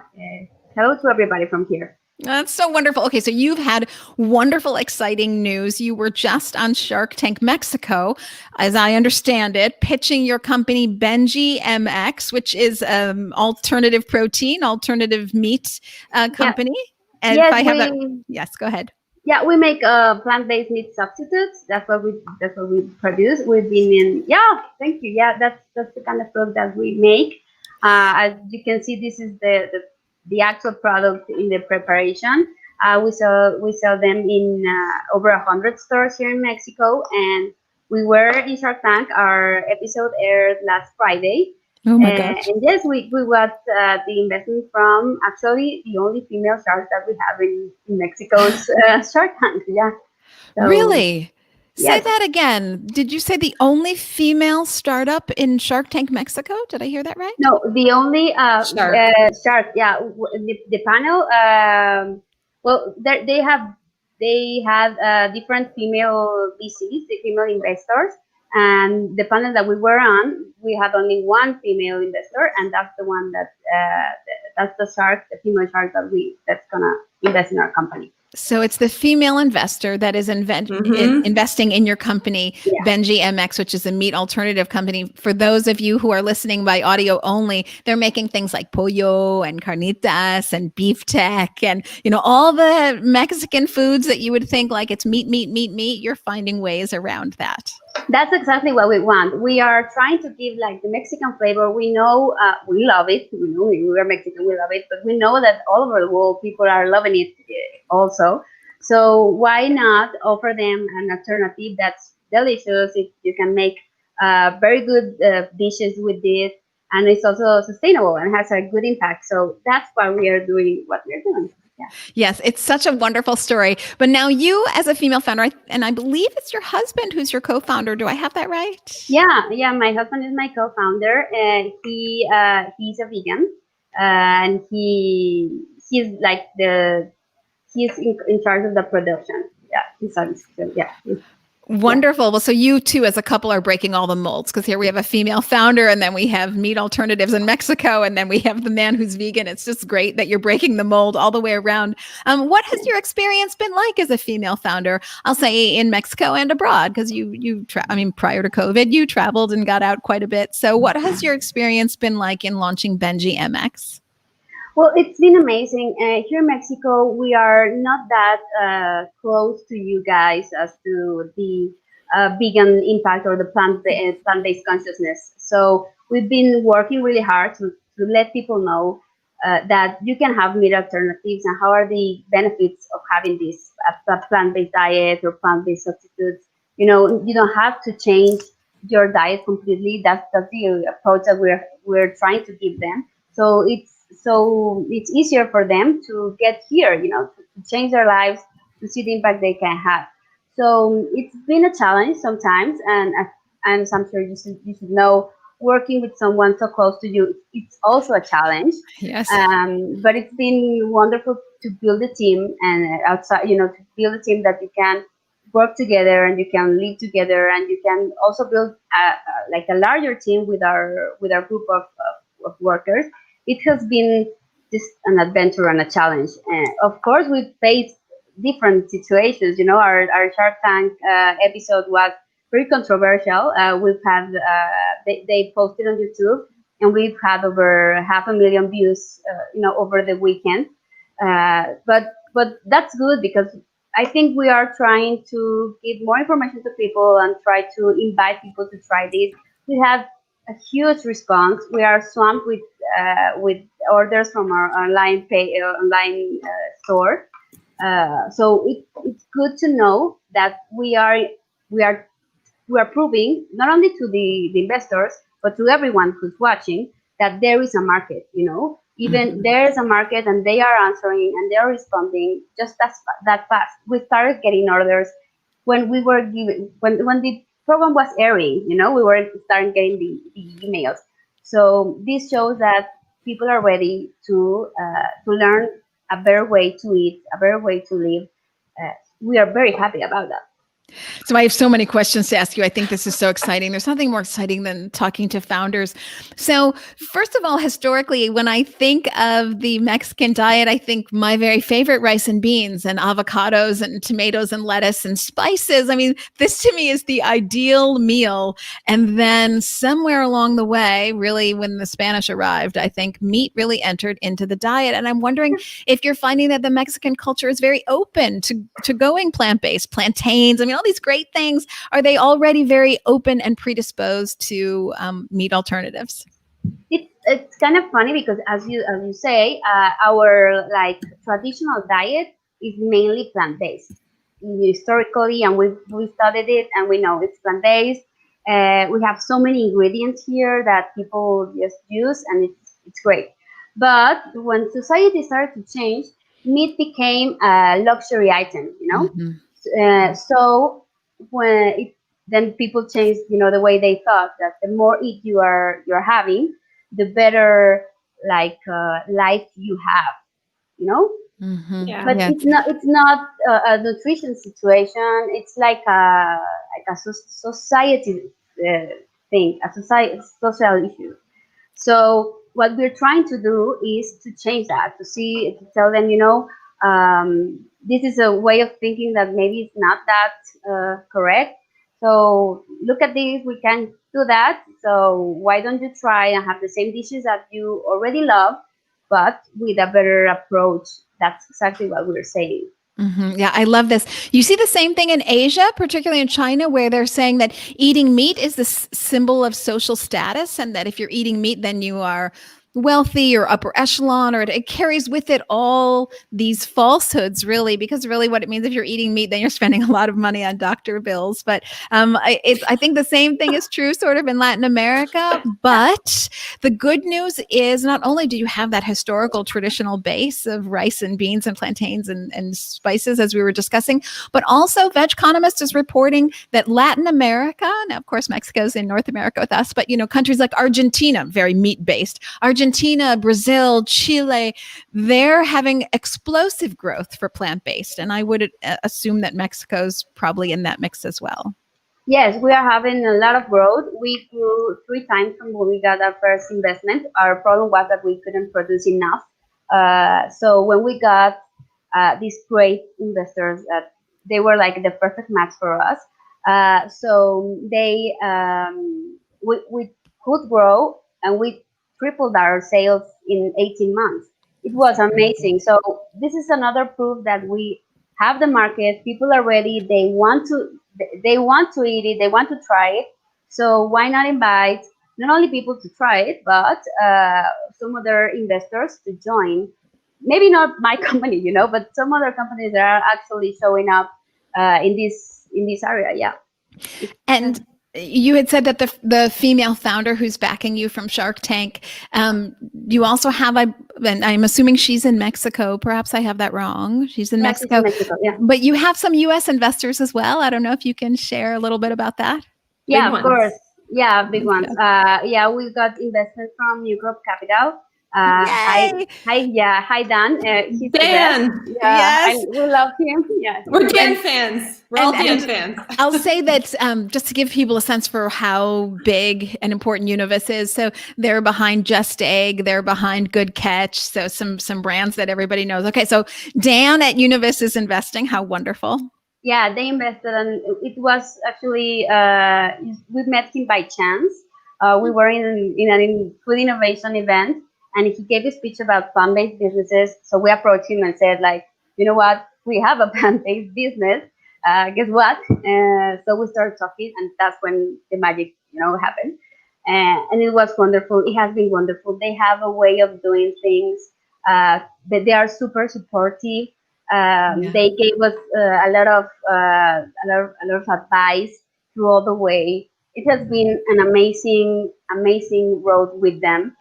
hello to everybody from here. That's so wonderful. Okay, so you've had wonderful, exciting news. You were just on Shark Tank Mexico, as I understand it, pitching your company Benji MX, which is alternative protein, alternative meat company. Yeah. And yes, if I have yes, go ahead. Yeah, we make plant-based meat substitutes. That's what we produce. We've been in. Yeah, thank you. Yeah, that's the kind of product that we make. As you can see, this is the actual product in the preparation. We sell them in over 100 stores here in Mexico, and we were in Shark Tank. Our episode aired last Friday. Oh my gosh. And yes, we got the investment from actually the only female shark that we have in Mexico's Shark Tank. Yeah. So, really? Say that again. Did you say the only female startup in Shark Tank Mexico? Did I hear that right? No, the only shark. Yeah, the panel. Well, they have different female VCs, the female investors. And the panel that we were on, we had only one female investor, and that's the one that's the female shark that's gonna invest in our company. So it's the female investor that is investing in your company, Benji MX, which is a meat alternative company. For those of you who are listening by audio only, they're making things like pollo and carnitas and beef tech and, all the Mexican foods that you would think like it's meat. You're finding ways around that. That's exactly what we want. We are trying to give like the Mexican flavor. We know we love it. We know we are Mexican, we love it, but we know that all over the world people are loving it also. So why not offer them an alternative that's delicious? You can make very good dishes with this, and it's also sustainable and has a good impact. So that's why we are doing what we're doing. Yeah. Yes, it's such a wonderful story. But now you as a female founder, and I believe it's your husband who's your co-founder. Do I have that right? Yeah. My husband is my co-founder, and he's a vegan, and he's in charge of the production. Yeah, Wonderful. Well, so you too, as a couple, are breaking all the molds, because here we have a female founder, and then we have meat alternatives in Mexico, and then we have the man who's vegan. It's just great that you're breaking the mold all the way around. What has your experience been like as a female founder? I'll say in Mexico and abroad, because prior to COVID, you traveled and got out quite a bit. So what has your experience been like in launching Benji MX? Well, it's been amazing. Here in Mexico, we are not that close to you guys as to the vegan impact or the plant-based consciousness. So we've been working really hard to let people know that you can have meat alternatives and how are the benefits of having this plant-based diet or plant-based substitutes. You know, you don't have to change your diet completely. That's the approach that we're trying to give them. So it's easier for them to get here, you know, to change their lives, to see the impact they can have. So it's been a challenge sometimes, and as I'm sure you should know, working with someone so close to you, it's also a challenge. Yes. But it's been wonderful to build a team, and outside, you know, to build a team that you can work together and you can live together, and you can also build like a larger team with our group of workers. It has been just an adventure and a challenge. Of course, we've faced different situations. You know, our Shark Tank episode was very controversial. We've had they posted on YouTube, and we've had over 500,000 views. You know, over the weekend. But that's good, because I think we are trying to give more information to people and try to invite people to try this. We have a huge response. We are swamped with orders from our online store. So it's good to know that we are proving not only to the investors but to everyone who's watching that there is a market. You know, even there is a market, and they are answering and they are responding just that fast. We started getting orders when we were when the program was airing. You know, we were starting getting the emails. So this shows that people are ready to learn a better way to eat, a better way to live. We are very happy about that. So I have so many questions to ask you. I think this is so exciting. There's nothing more exciting than talking to founders. So first of all, historically, when I think of the Mexican diet, I think my very favorite rice and beans and avocados and tomatoes and lettuce and spices. I mean, this to me is the ideal meal. And then somewhere along the way, really when the Spanish arrived, I think meat really entered into the diet. And I'm wondering if you're finding that the Mexican culture is very open to going plant-based, plantains. I mean, all these great things. Are they already very open and predisposed to meat alternatives? It's kind of funny because as you say, our like traditional diet is mainly plant-based historically, and we studied it and we know it's plant-based. We have so many ingredients here that people just use, and it's great. But when society started to change, meat became a luxury item, you know. So then people changed, you know, the way they thought that the more eat you're having, the better like life you have, you know. Yeah. But it's not a nutrition situation. It's like a society thing, a social issue. So what we're trying to do is to change that, to tell them, you know, this is a way of thinking that maybe it's not that correct. So look at this, we can do that. So why don't you try and have the same dishes that you already love, but with a better approach? That's exactly what we're saying. Yeah, I love this. You see the same thing in Asia, particularly in China, where they're saying that eating meat is the symbol of social status, and that if you're eating meat, then you are wealthy or upper echelon, or it carries with it all these falsehoods, really, because really what it means, if you're eating meat, then you're spending a lot of money on doctor bills. But I think the same thing is true sort of in Latin America. But the good news is not only do you have that historical traditional base of rice and beans and plantains and spices, as we were discussing, but also Vegconomist is reporting that Latin America, now of course Mexico's in North America with us, but you know, countries like Argentina, very meat-based. Argentina Argentina, Brazil, Chile, they're having explosive growth for plant-based. And I would assume that Mexico's probably in that mix as well. Yes, we are having a lot of growth. We grew 3 times from when we got our first investment. Our problem was that we couldn't produce enough. So when we got these great investors, they were like the perfect match for us. So we could grow, and we tripled our sales in 18 months. It was amazing. So this is another proof that we have the market. People are ready. They want to eat it. They want to try it. So why not invite not only people to try it, but some other investors to join? Maybe not my company, but some other companies that are actually showing up in this area. Yeah. And you had said that the female founder who's backing you from Shark Tank, you also have, and I'm assuming she's in Mexico. Perhaps I have that wrong. She's in Mexico. She's in Mexico, yeah. But you have some U.S. investors as well. I don't know if you can share a little bit about that. Yeah, Big of course. Yeah, big ones. Yeah, we got investment from New Growth Capital. Hi, Dan. He's Dan. The best. Yeah, Yes. we love him. Yeah. We're Dan fans. We're all Dan fans. I'll say that just to give people a sense for how big and important Univis is. So they're behind Just Egg. They're behind Good Catch. So some brands that everybody knows. Okay, so Dan at Univis is investing. How wonderful. Yeah, they invested, and it was actually we met him by chance. We were in a food innovation event, and he gave a speech about plant-based businesses. So we approached him and said, like, you know what? We have a plant-based business. Guess what? So we started talking, and that's when the magic, happened. And it was wonderful. It has been wonderful. They have a way of doing things, but they are super supportive. They gave us a lot of advice through all the way. It has been an amazing road with them.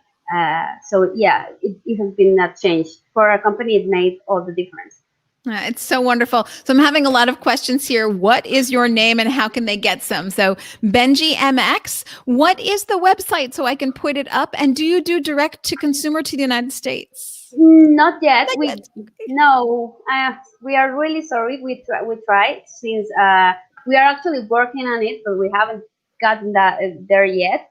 So yeah, it has been a change for our company. It made all the difference. It's so wonderful. So I'm having a lot of questions here. What is your name and how can they get some? So Benji MX, what is the website so I can put it up? And do you do direct to consumer to the United States? Not yet. No. We are really sorry. We tried since we are actually working on it, but we haven't gotten there yet.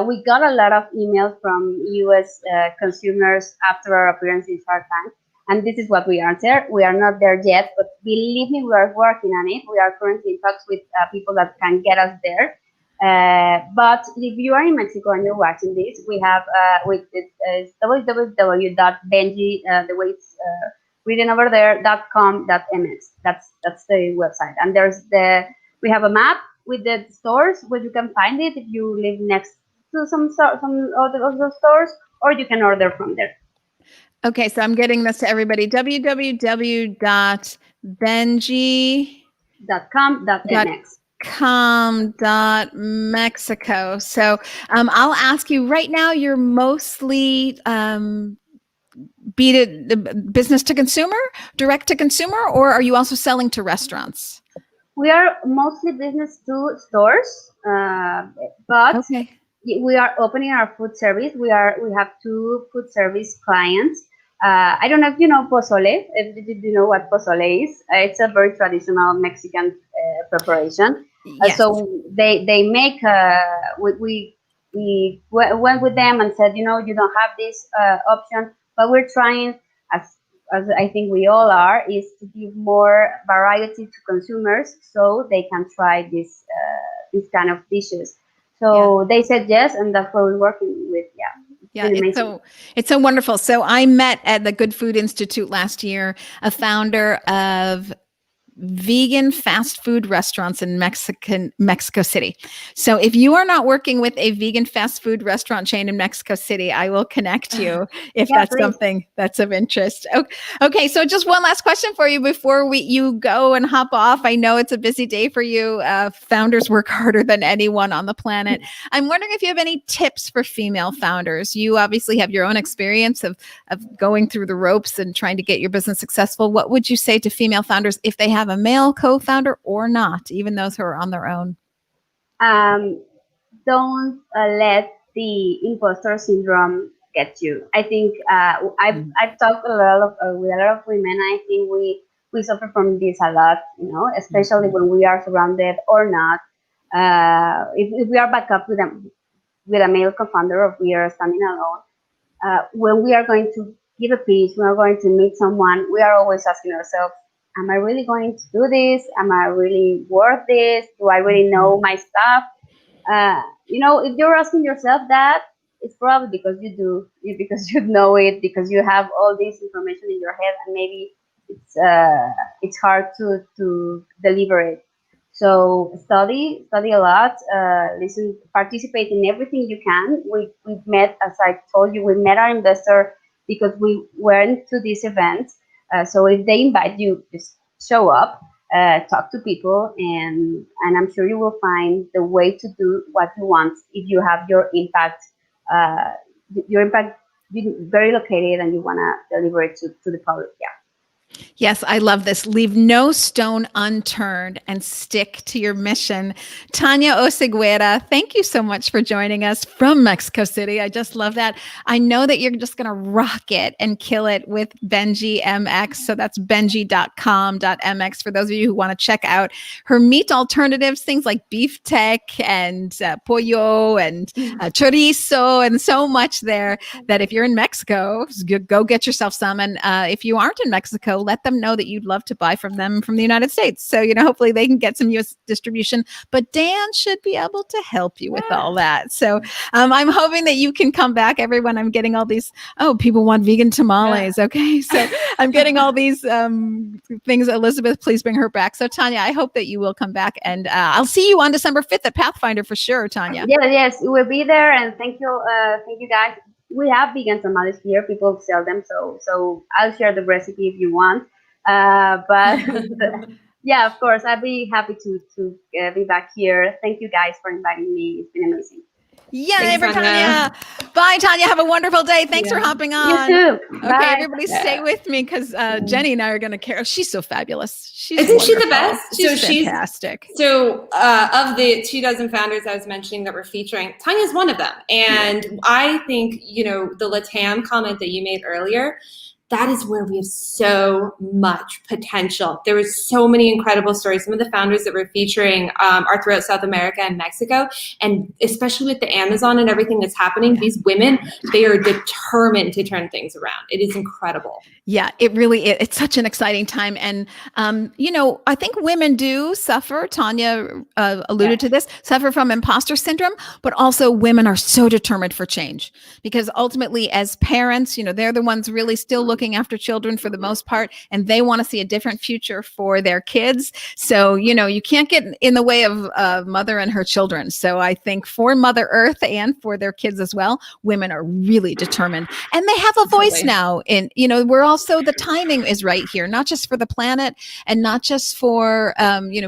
We got a lot of emails from U.S. Consumers after our appearance in Shark Tank, and this is what we answer. We are not there yet, but believe me, we are working on it. We are currently in talks with people that can get us there. But if you are in Mexico and you're watching this, we have www.benji, the way it's written over there, .com.mx. That's the website. And we have a map with the stores where you can find it if you live next to some of those stores, or you can order from there. Okay, so I'm getting this to everybody. www.benji.com.mexico. So I'll ask you right now, you're mostly business to consumer, direct to consumer, or are you also selling to restaurants? We are mostly business to stores, but okay. We are opening our food service. We have 2 food service clients. I don't know if you know pozole. If you know what pozole is, it's a very traditional Mexican preparation. Yes. So they make. We went with them and said, you don't have this option, but we're trying, as I think we all are, is to give more variety to consumers so they can try this kind of dishes. So they said yes, and that's what we're working with. Yeah, it's so wonderful. So I met at the Good Food Institute last year a founder of vegan fast food restaurants in Mexico City. So if you are not working with a vegan fast food restaurant chain in Mexico City, I will connect you if that's please. Something that's of interest. Okay, so just one last question for you before you go and hop off. I know it's a busy day for you. Founders work harder than anyone on the planet. I'm wondering if you have any tips for female founders. You obviously have your own experience of going through the ropes and trying to get your business successful. What would you say to female founders if they have a male co-founder or not, even those who are on their own? Don't let the imposter syndrome get you. I think I've talked a lot with a lot of women. I think we suffer from this a lot, especially when we are surrounded or not. If we are back up with a male co-founder, or we are standing alone, when we are going to give a pitch, we are going to meet someone, we are always asking ourselves, am I really going to do this? Am I really worth this? Do I really know my stuff? If you're asking yourself that, it's probably because you do, because you know it, because you have all this information in your head, and maybe it's hard to deliver it. So study a lot, listen, participate in everything you can. We've met, as I told you, we met our investor because we went to this event. So if they invite you, just show up, talk to people, and I'm sure you will find the way to do what you want if you have your impact very located and you want to deliver it to the public. Yeah. Yes, I love this. Leave no stone unturned and stick to your mission. Tanya Oseguera, thank you so much for joining us from Mexico City. I just love that. I know that you're just going to rock it and kill it with Benji MX. So that's benji.com.mx for those of you who want to check out her meat alternatives, things like beef tech and pollo and chorizo and so much there, that if you're in Mexico, go get yourself some. And if you aren't in Mexico, let them know that you'd love to buy from them from the United States. So, hopefully they can get some U.S. distribution, but Dan should be able to help you with all that. So I'm hoping that you can come back, everyone. I'm getting all these, people want vegan tamales. Okay. So I'm getting all these things. Elysabeth, please bring her back. So Tanya, I hope that you will come back, and I'll see you on December 5th at Pathfinder for sure, Tanya. Yes, we'll be there. And thank you guys. We have vegan tamales here. People sell them, so I'll share the recipe if you want. But yeah, of course, I'd be happy to be back here. Thank you guys for inviting me. It's been amazing. Yeah, Tanya. Bye, Tanya. Have a wonderful day. Thanks for hopping on. You too. Okay, Bye. everybody stay with me because Jenny and I are going to care. She's so fabulous. Isn't she the best? She's fantastic. So of the 2 dozen founders I was mentioning that we're featuring, Tanya's one of them. And I think, the LATAM comment that you made earlier, that is where we have so much potential. There was so many incredible stories. Some of the founders that we're featuring are throughout South America and Mexico. And especially with the Amazon and everything that's happening, these women, they are determined to turn things around. It is incredible. Yeah, it really is. It's such an exciting time. And, I think women do suffer, Tanya alluded to this, suffer from imposter syndrome, but also women are so determined for change because ultimately as parents, they're the ones really still looking after children for the most part, and they want to see a different future for their kids. So, you can't get in the way of mother and her children. So I think for Mother Earth and for their kids as well, women are really determined, and they have a voice now. And, we're also, the timing is right here, not just for the planet and not just for,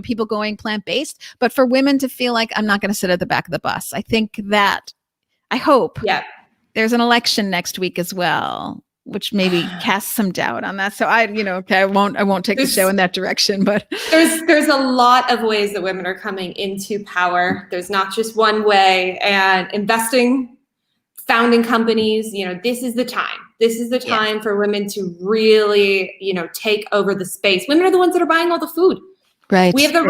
people going plant-based, but for women to feel like I'm not going to sit at the back of the bus. I hope there's an election next week as well, which maybe casts some doubt on that. So I won't take the show in that direction, but there's a lot of ways that women are coming into power. There's not just one way, and investing, founding companies, this is the time. This is the time for women to really, take over the space. Women are the ones that are buying all the food. Right. We have the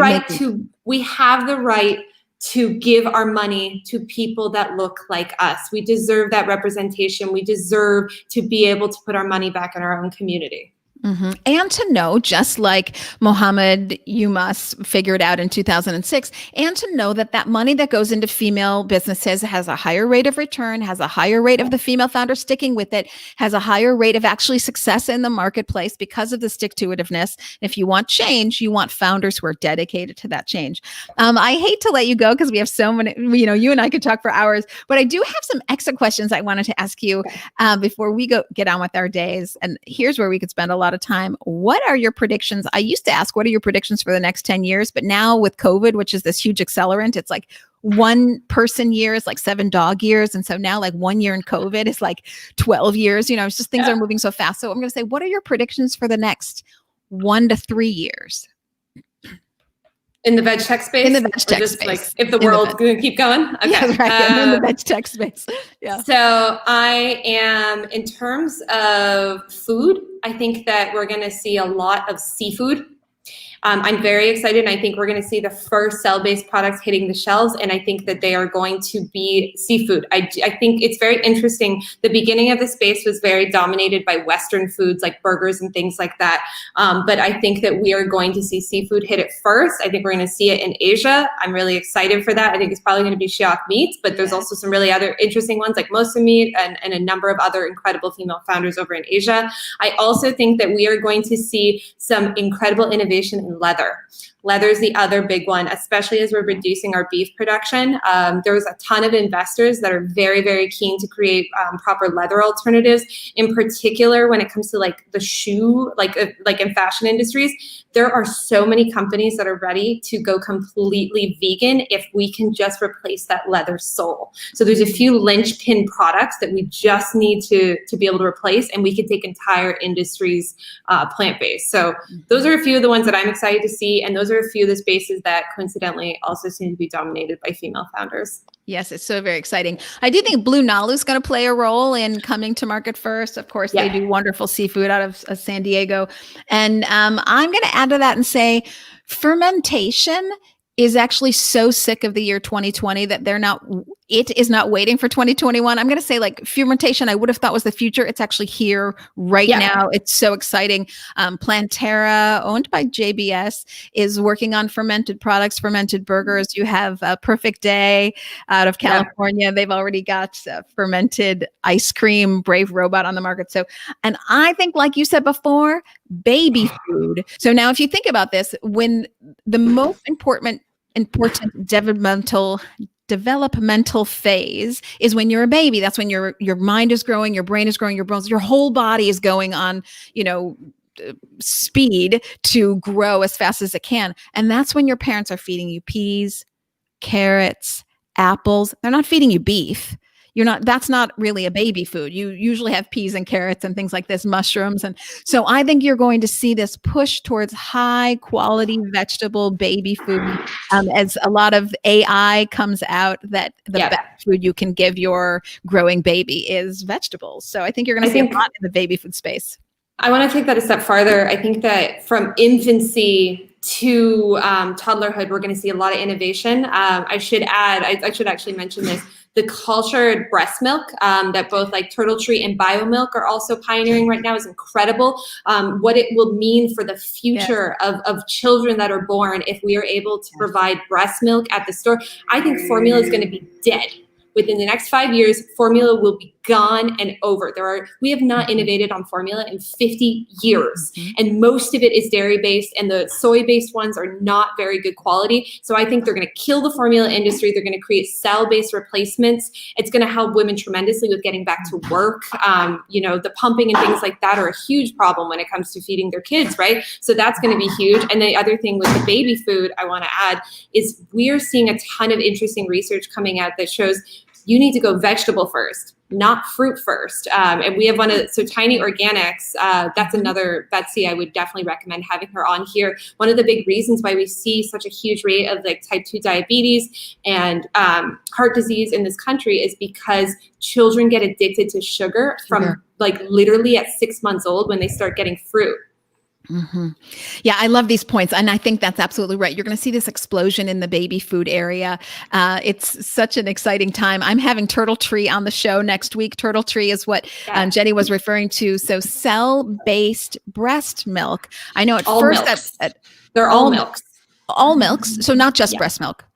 right to give our money to people that look like us. We deserve that representation. We deserve to be able to put our money back in our own community. Mm-hmm. And to know, just like Mohammed Youmas figured out in 2006, and to know that money that goes into female businesses has a higher rate of return, has a higher rate of the female founder sticking with it, has a higher rate of actually success in the marketplace because of the stick-to-itiveness. If you want change, you want founders who are dedicated to that change. I hate to let you go because we have so many, you and I could talk for hours, but I do have some extra questions I wanted to ask you before we get on with our days. And here's where we could spend a lot of time. What are your predictions? I used to ask, what are your predictions for the next 10 years? But now with COVID, which is this huge accelerant, it's like 1 person year is like 7 dog years. And so now like 1 year in COVID is like 12 years. It's just things are moving so fast. So I'm going to say, what are your predictions for the next 1 to 3 years? In the veg tech space? In the veg tech just space. Like if the world's going to keep going? Okay. Yeah, right. In the veg tech space. Yeah. So I am, in terms of food, I think that we're going to see a lot of seafood. I'm very excited, and I think we're going to see the first cell-based products hitting the shelves, and I think that they are going to be seafood. I think it's very interesting. The beginning of the space was very dominated by Western foods like burgers and things like that, but I think that we are going to see seafood hit it first. I think we're going to see it in Asia. I'm really excited for that. I think it's probably going to be Shiok meats, but there's also some really other interesting ones like Mosa meat and a number of other incredible female founders over in Asia. I also think that we are going to see some incredible innovation in leather. Leather is the other big one, especially as we're reducing our beef production. There's a ton of investors that are very, very keen to create proper leather alternatives. In particular, when it comes to like the shoe, like in fashion industries, there are so many companies that are ready to go completely vegan if we can just replace that leather sole. So there's a few linchpin products that we just need to be able to replace, and we could take entire industries plant-based. So those are a few of the ones that I'm excited to see, and those are a few of the spaces that coincidentally also seem to be dominated by female founders. Yes, it's so very exciting. I do think Blue Nalu is going to play a role in coming to market first. Of course, they do wonderful seafood out of San Diego. And I'm going to add to that and say fermentation is actually so sick of the year 2020 that it is not waiting for 2021. I'm going to say like fermentation, I would have thought was the future. It's actually here right now. It's so exciting. Plantera, owned by JBS, is working on fermented products, fermented burgers. You have Perfect Day out of California. They've already got fermented ice cream, Brave Robot on the market. So, and I think, like you said before, baby food. So now if you think about this, when the most important developmental phase is when you're a baby. That's when your mind is growing, your brain is growing, your bones, your whole body is going on, speed to grow as fast as it can. And that's when your parents are feeding you peas, carrots, apples. They're not feeding you beef. That's not really a baby food. You usually have peas and carrots and things like this, mushrooms. And so I think you're going to see this push towards high quality vegetable baby food as a lot of AI comes out that the best food you can give your growing baby is vegetables. So I think you're going to see a lot in the baby food space. I want to take that a step farther. I think that from infancy to toddlerhood, we're going to see a lot of innovation. I should add, I should actually mention this. The cultured breast milk that both like Turtle Tree and BioMilk are also pioneering right now is incredible. What it will mean for the future of children that are born if we are able to provide breast milk at the store. I think formula is going to be dead. Within the next 5 years, formula will be gone and over. We have not innovated on formula in 50 years, and most of it is dairy-based, and the soy-based ones are not very good quality. So I think they're going to kill the formula industry. They're going to create cell-based replacements. It's going to help women tremendously with getting back to work. The pumping and things like that are a huge problem when it comes to feeding their kids, right? So that's going to be huge. And the other thing with the baby food I want to add is we're seeing a ton of interesting research coming out that shows you need to go vegetable first, not fruit first. And we have Tiny Organics, that's another Betsy I would definitely recommend having her on here. One of the big reasons why we see such a huge rate of like type 2 diabetes and heart disease in this country is because children get addicted to sugar from like literally at 6 months old when they start getting fruit. Mm-hmm. Yeah, I love these points. And I think that's absolutely right. You're going to see this explosion in the baby food area. It's such an exciting time. I'm having Turtle Tree on the show next week. Turtle Tree is what Jenny was referring to. So cell-based breast milk. I know at all first they're all milks. All milks. So not just breast milk.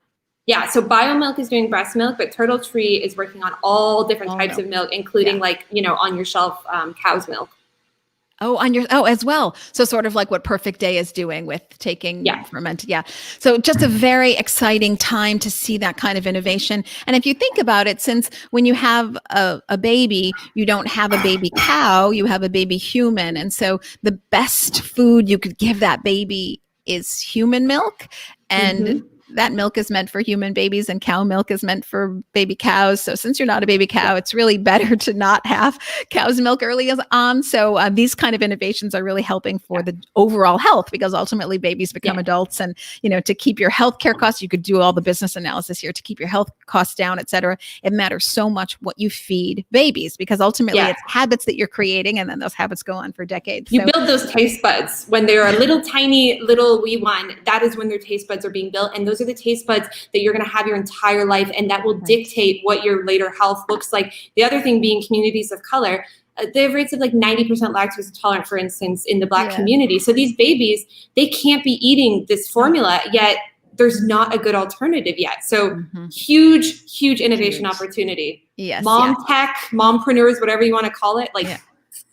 Yeah, so BioMilk is doing breast milk, but Turtle Tree is working on all different types of milk, including on your shelf cow's milk. As well. So sort of like what Perfect Day is doing with taking fermented. Yeah. So just a very exciting time to see that kind of innovation. And if you think about it, since when you have a baby, you don't have a baby cow, you have a baby human. And so the best food you could give that baby is human milk. And that milk is meant for human babies and cow milk is meant for baby cows. So since you're not a baby cow, it's really better to not have cow's milk early on. So these kind of innovations are really helping for the overall health, because ultimately babies become adults, and, to keep your healthcare costs, you could do all the business analysis here, to keep your health costs down, et cetera. It matters so much what you feed babies, because ultimately it's habits that you're creating, and then those habits go on for decades. You build those taste buds when they're a little tiny little wee one. That is when their taste buds are being built, and those are the taste buds that you're going to have your entire life, and that will dictate what your later health looks like. The other thing being communities of color, they have rates of like 90% lactose intolerant, for instance, in the Black community. So these babies, they can't be eating this formula, yet there's not a good alternative yet. So huge innovation opportunity. Yes. Tech, mompreneurs, whatever you want to call it,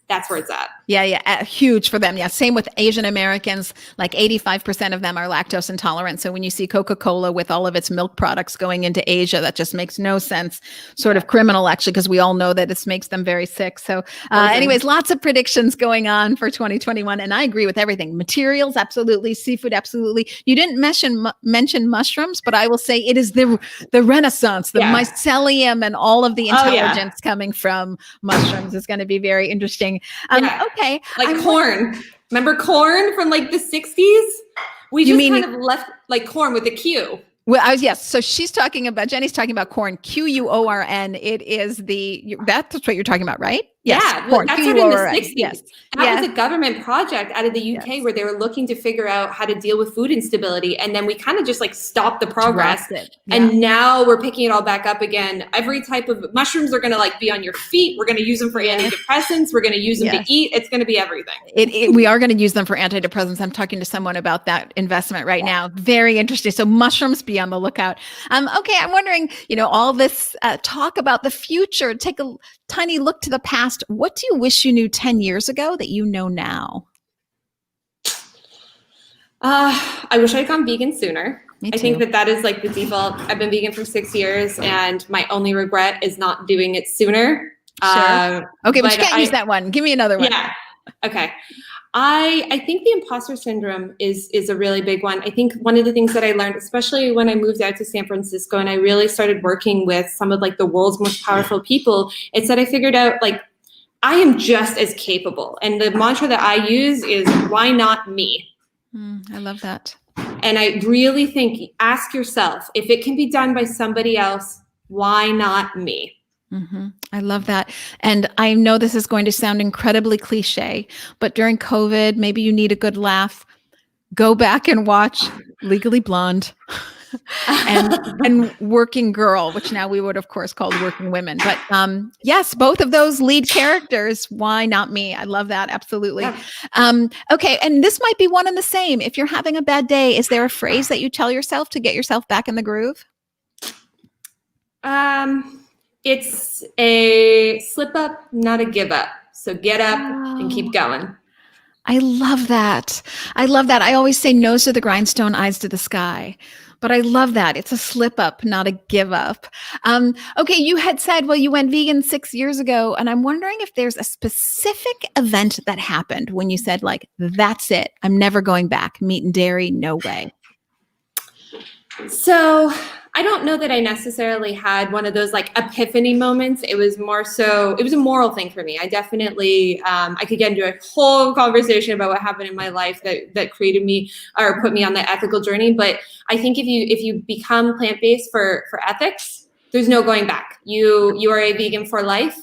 that's where it's at. Huge for them. Yeah. Same with Asian Americans, like 85% of them are lactose intolerant. So when you see Coca-Cola with all of its milk products going into Asia, that just makes no sense. Sort of criminal, actually, because we all know that this makes them very sick. So anyways, lots of predictions going on for 2021. And I agree with everything. Materials, absolutely. Seafood, absolutely. You didn't mention mushrooms, but I will say it is the renaissance, the mycelium and all of the intelligence coming from mushrooms is going to be very interesting. Okay. Like corn. Remember corn from like the 60s? We just kind of left like corn with a Q. Well, so Jenny's talking about corn, QUORN. It is that's what you're talking about, right? Yes, corn, that's in the 60s. Yes. That was a government project out of the UK where they were looking to figure out how to deal with food instability. And then we kind of just like stopped the progress. And now we're picking it all back up again. Every type of mushrooms are going to like be on your feet. We're going to use them for antidepressants. We're going to use them to eat. It's going to be everything. We are going to use them for antidepressants. I'm talking to someone about that investment right now. Very interesting. So mushrooms, be on the lookout. Okay. I'm wondering, all this talk about the future, take a tiny look to the past. What do you wish you knew 10 years ago that you know now? I wish I'd gone vegan sooner. Me too. I think that is like the default. I've been vegan for 6 years, and my only regret is not doing it sooner. Sure. Okay, but you can't use that one. Give me another one. Yeah. Okay. I think the imposter syndrome is a really big one. I think one of the things that I learned, especially when I moved out to San Francisco and I really started working with some of like the world's most powerful people, it's that I figured out like I am just as capable. And the mantra that I use is, why not me? I love that. And I really think, ask yourself, if it can be done by somebody else, why not me? I love that. And I know this is going to sound incredibly cliche, but during COVID, maybe you need a good laugh. Go back and watch Legally Blonde and Working Girl, which now we would, of course, call Working Women. But yes, both of those lead characters. Why not me? I love that. Absolutely. Yeah. Okay. And this might be one and the same. If you're having a bad day, is there a phrase that you tell yourself to get yourself back in the groove? It's a slip up, not a give up. So get up and keep going. I love that. I always say nose to the grindstone, eyes to the sky. But I love that. It's a slip up, not a give up. Okay, you had said, well, you went vegan 6 years ago. And I'm wondering if there's a specific event that happened when you said, like, that's it. I'm never going back. Meat and dairy, no way. So I don't know that I necessarily had one of those like epiphany moments. It was more so, it was a moral thing for me. I definitely, I could get into a whole conversation about what happened in my life that created me or put me on the ethical journey. But I think if you become plant-based for ethics, there's no going back. You are a vegan for life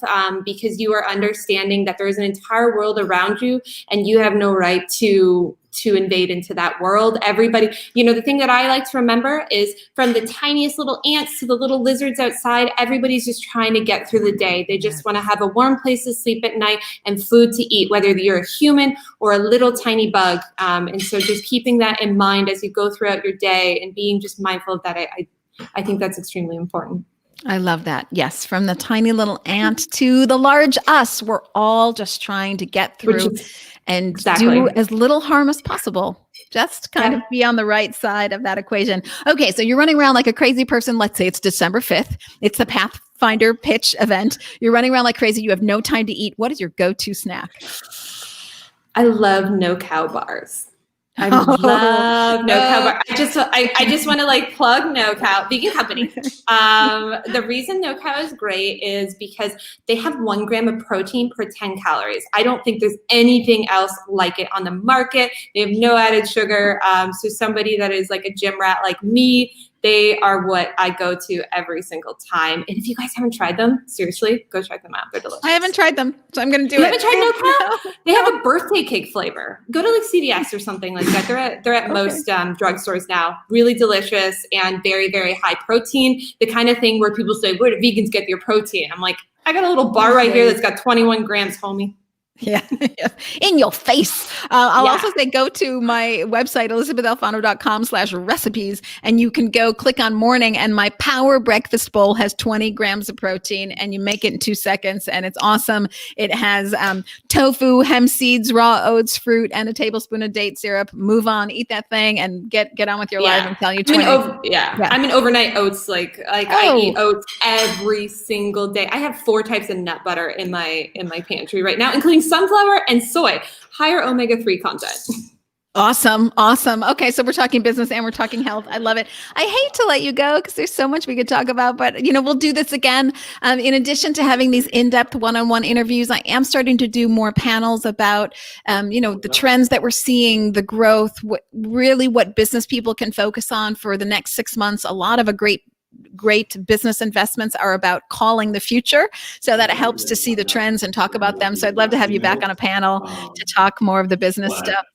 because you are understanding that there is an entire world around you and you have no right to invade into that world. Everybody, the thing that I like to remember is from the tiniest little ants to the little lizards outside, everybody's just trying to get through the day. They just want to have a warm place to sleep at night and food to eat, whether you're a human or a little tiny bug. And so just keeping that in mind as you go throughout your day and being just mindful of that, I think that's extremely important. I love that. Yes. From the tiny little ant to the large us, we're all just trying to get through and do as little harm as possible. Just kind of be on the right side of that equation. Okay. So you're running around like a crazy person. Let's say it's December 5th. It's the Pathfinder Pitch event. You're running around like crazy. You have no time to eat. What is your go-to snack? I love no-cow bars. I love No Cow. no. I just want to like plug No Cow, vegan company. The reason No Cow is great is because they have 1 gram of protein per 10 calories. I don't think there's anything else like it on the market. They have no added sugar. So somebody that is like a gym rat like me, they are what I go to every single time. And if you guys haven't tried them, seriously, go check them out. They're delicious. I haven't tried them, so I'm going to do You it. haven't tried No Cow? They have a birthday cake flavor. Go to like CVS or something like that. They're at most drugstores now. Really delicious and very, very high protein. The kind of thing where people say, where do vegans get your protein? I'm like, I got a little bar right here that's got 21 grams, homie. Yeah. In your face. I'll also say go to my website, ElysabethAlfano.com/recipes, and you can go click on morning, and my power breakfast bowl has 20 grams of protein, and you make it in 2 seconds, and it's awesome. It has tofu, hemp seeds, raw oats, fruit, and a tablespoon of date syrup. Move on, eat that thing, and get on with your life. I'm telling you, 20. I'm an overnight oats. I eat oats every single day. I have 4 types of nut butter in my pantry right now, including sunflower and soy, higher omega-3 content. Awesome. Okay, so we're talking business and we're talking health. I love it. I hate to let you go because there's so much we could talk about, but we'll do this again. In addition to having these in-depth one-on-one interviews, I am starting to do more panels about, the trends that we're seeing, the growth, what business people can focus on for the next 6 months. A lot of great business investments are about calling the future, so that it helps to see the trends and talk about them. So I'd love to have you back on a panel to talk more of the business stuff.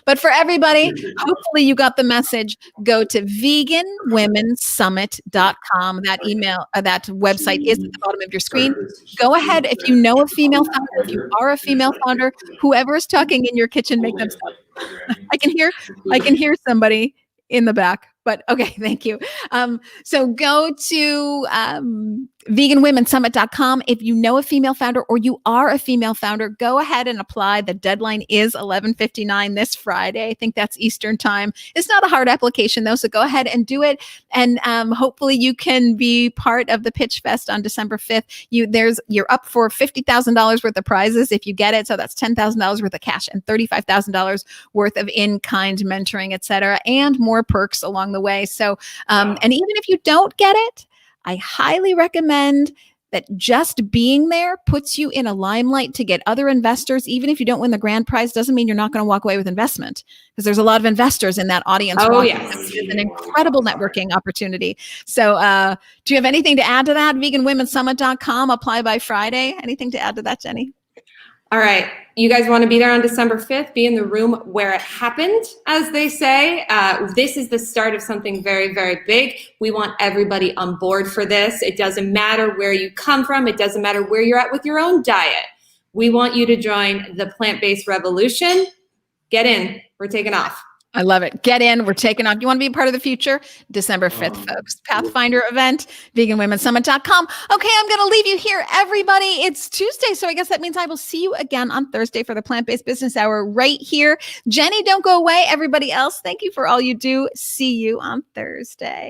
But for everybody, hopefully you got the message. Go to veganwomensummit.com. That website is at the bottom of your screen. Go ahead. If you know a female founder, if you are a female founder, whoever is talking in your kitchen, make them stop. I can hear somebody in the back. But okay, thank you. So go to veganwomensummit.com. If you know a female founder or you are a female founder, go ahead and apply. The deadline is 11:59 this Friday. I think that's Eastern time. It's not a hard application though, so go ahead and do it. And hopefully you can be part of the Pitch Fest on December 5th. You're up for $50,000 worth of prizes if you get it. So that's $10,000 worth of cash and $35,000 worth of in-kind mentoring, et cetera, and more perks along the way. So, and even if you don't get it, I highly recommend that just being there puts you in a limelight to get other investors. Even if you don't win the grand prize, doesn't mean you're not going to walk away with investment, because there's a lot of investors in that audience. Oh, yes. It's an incredible networking opportunity. So do you have anything to add to that? veganwomensummit.com, apply by Friday. Anything to add to that, Jenny? All right. You guys want to be there on December 5th, be in the room where it happened, as they say. This is the start of something very, very big. We want everybody on board for this. It doesn't matter where you come from. It doesn't matter where you're at with your own diet. We want you to join the plant-based revolution. Get in. We're taking off. I love it. Get in. We're taking off. You want to be a part of the future? December 5th, folks. Pathfinder event, veganwomensummit.com. Okay, I'm going to leave you here, everybody. It's Tuesday, so I guess that means I will see you again on Thursday for the Plant-Based Business Hour right here. Jenny, don't go away. Everybody else, thank you for all you do. See you on Thursday.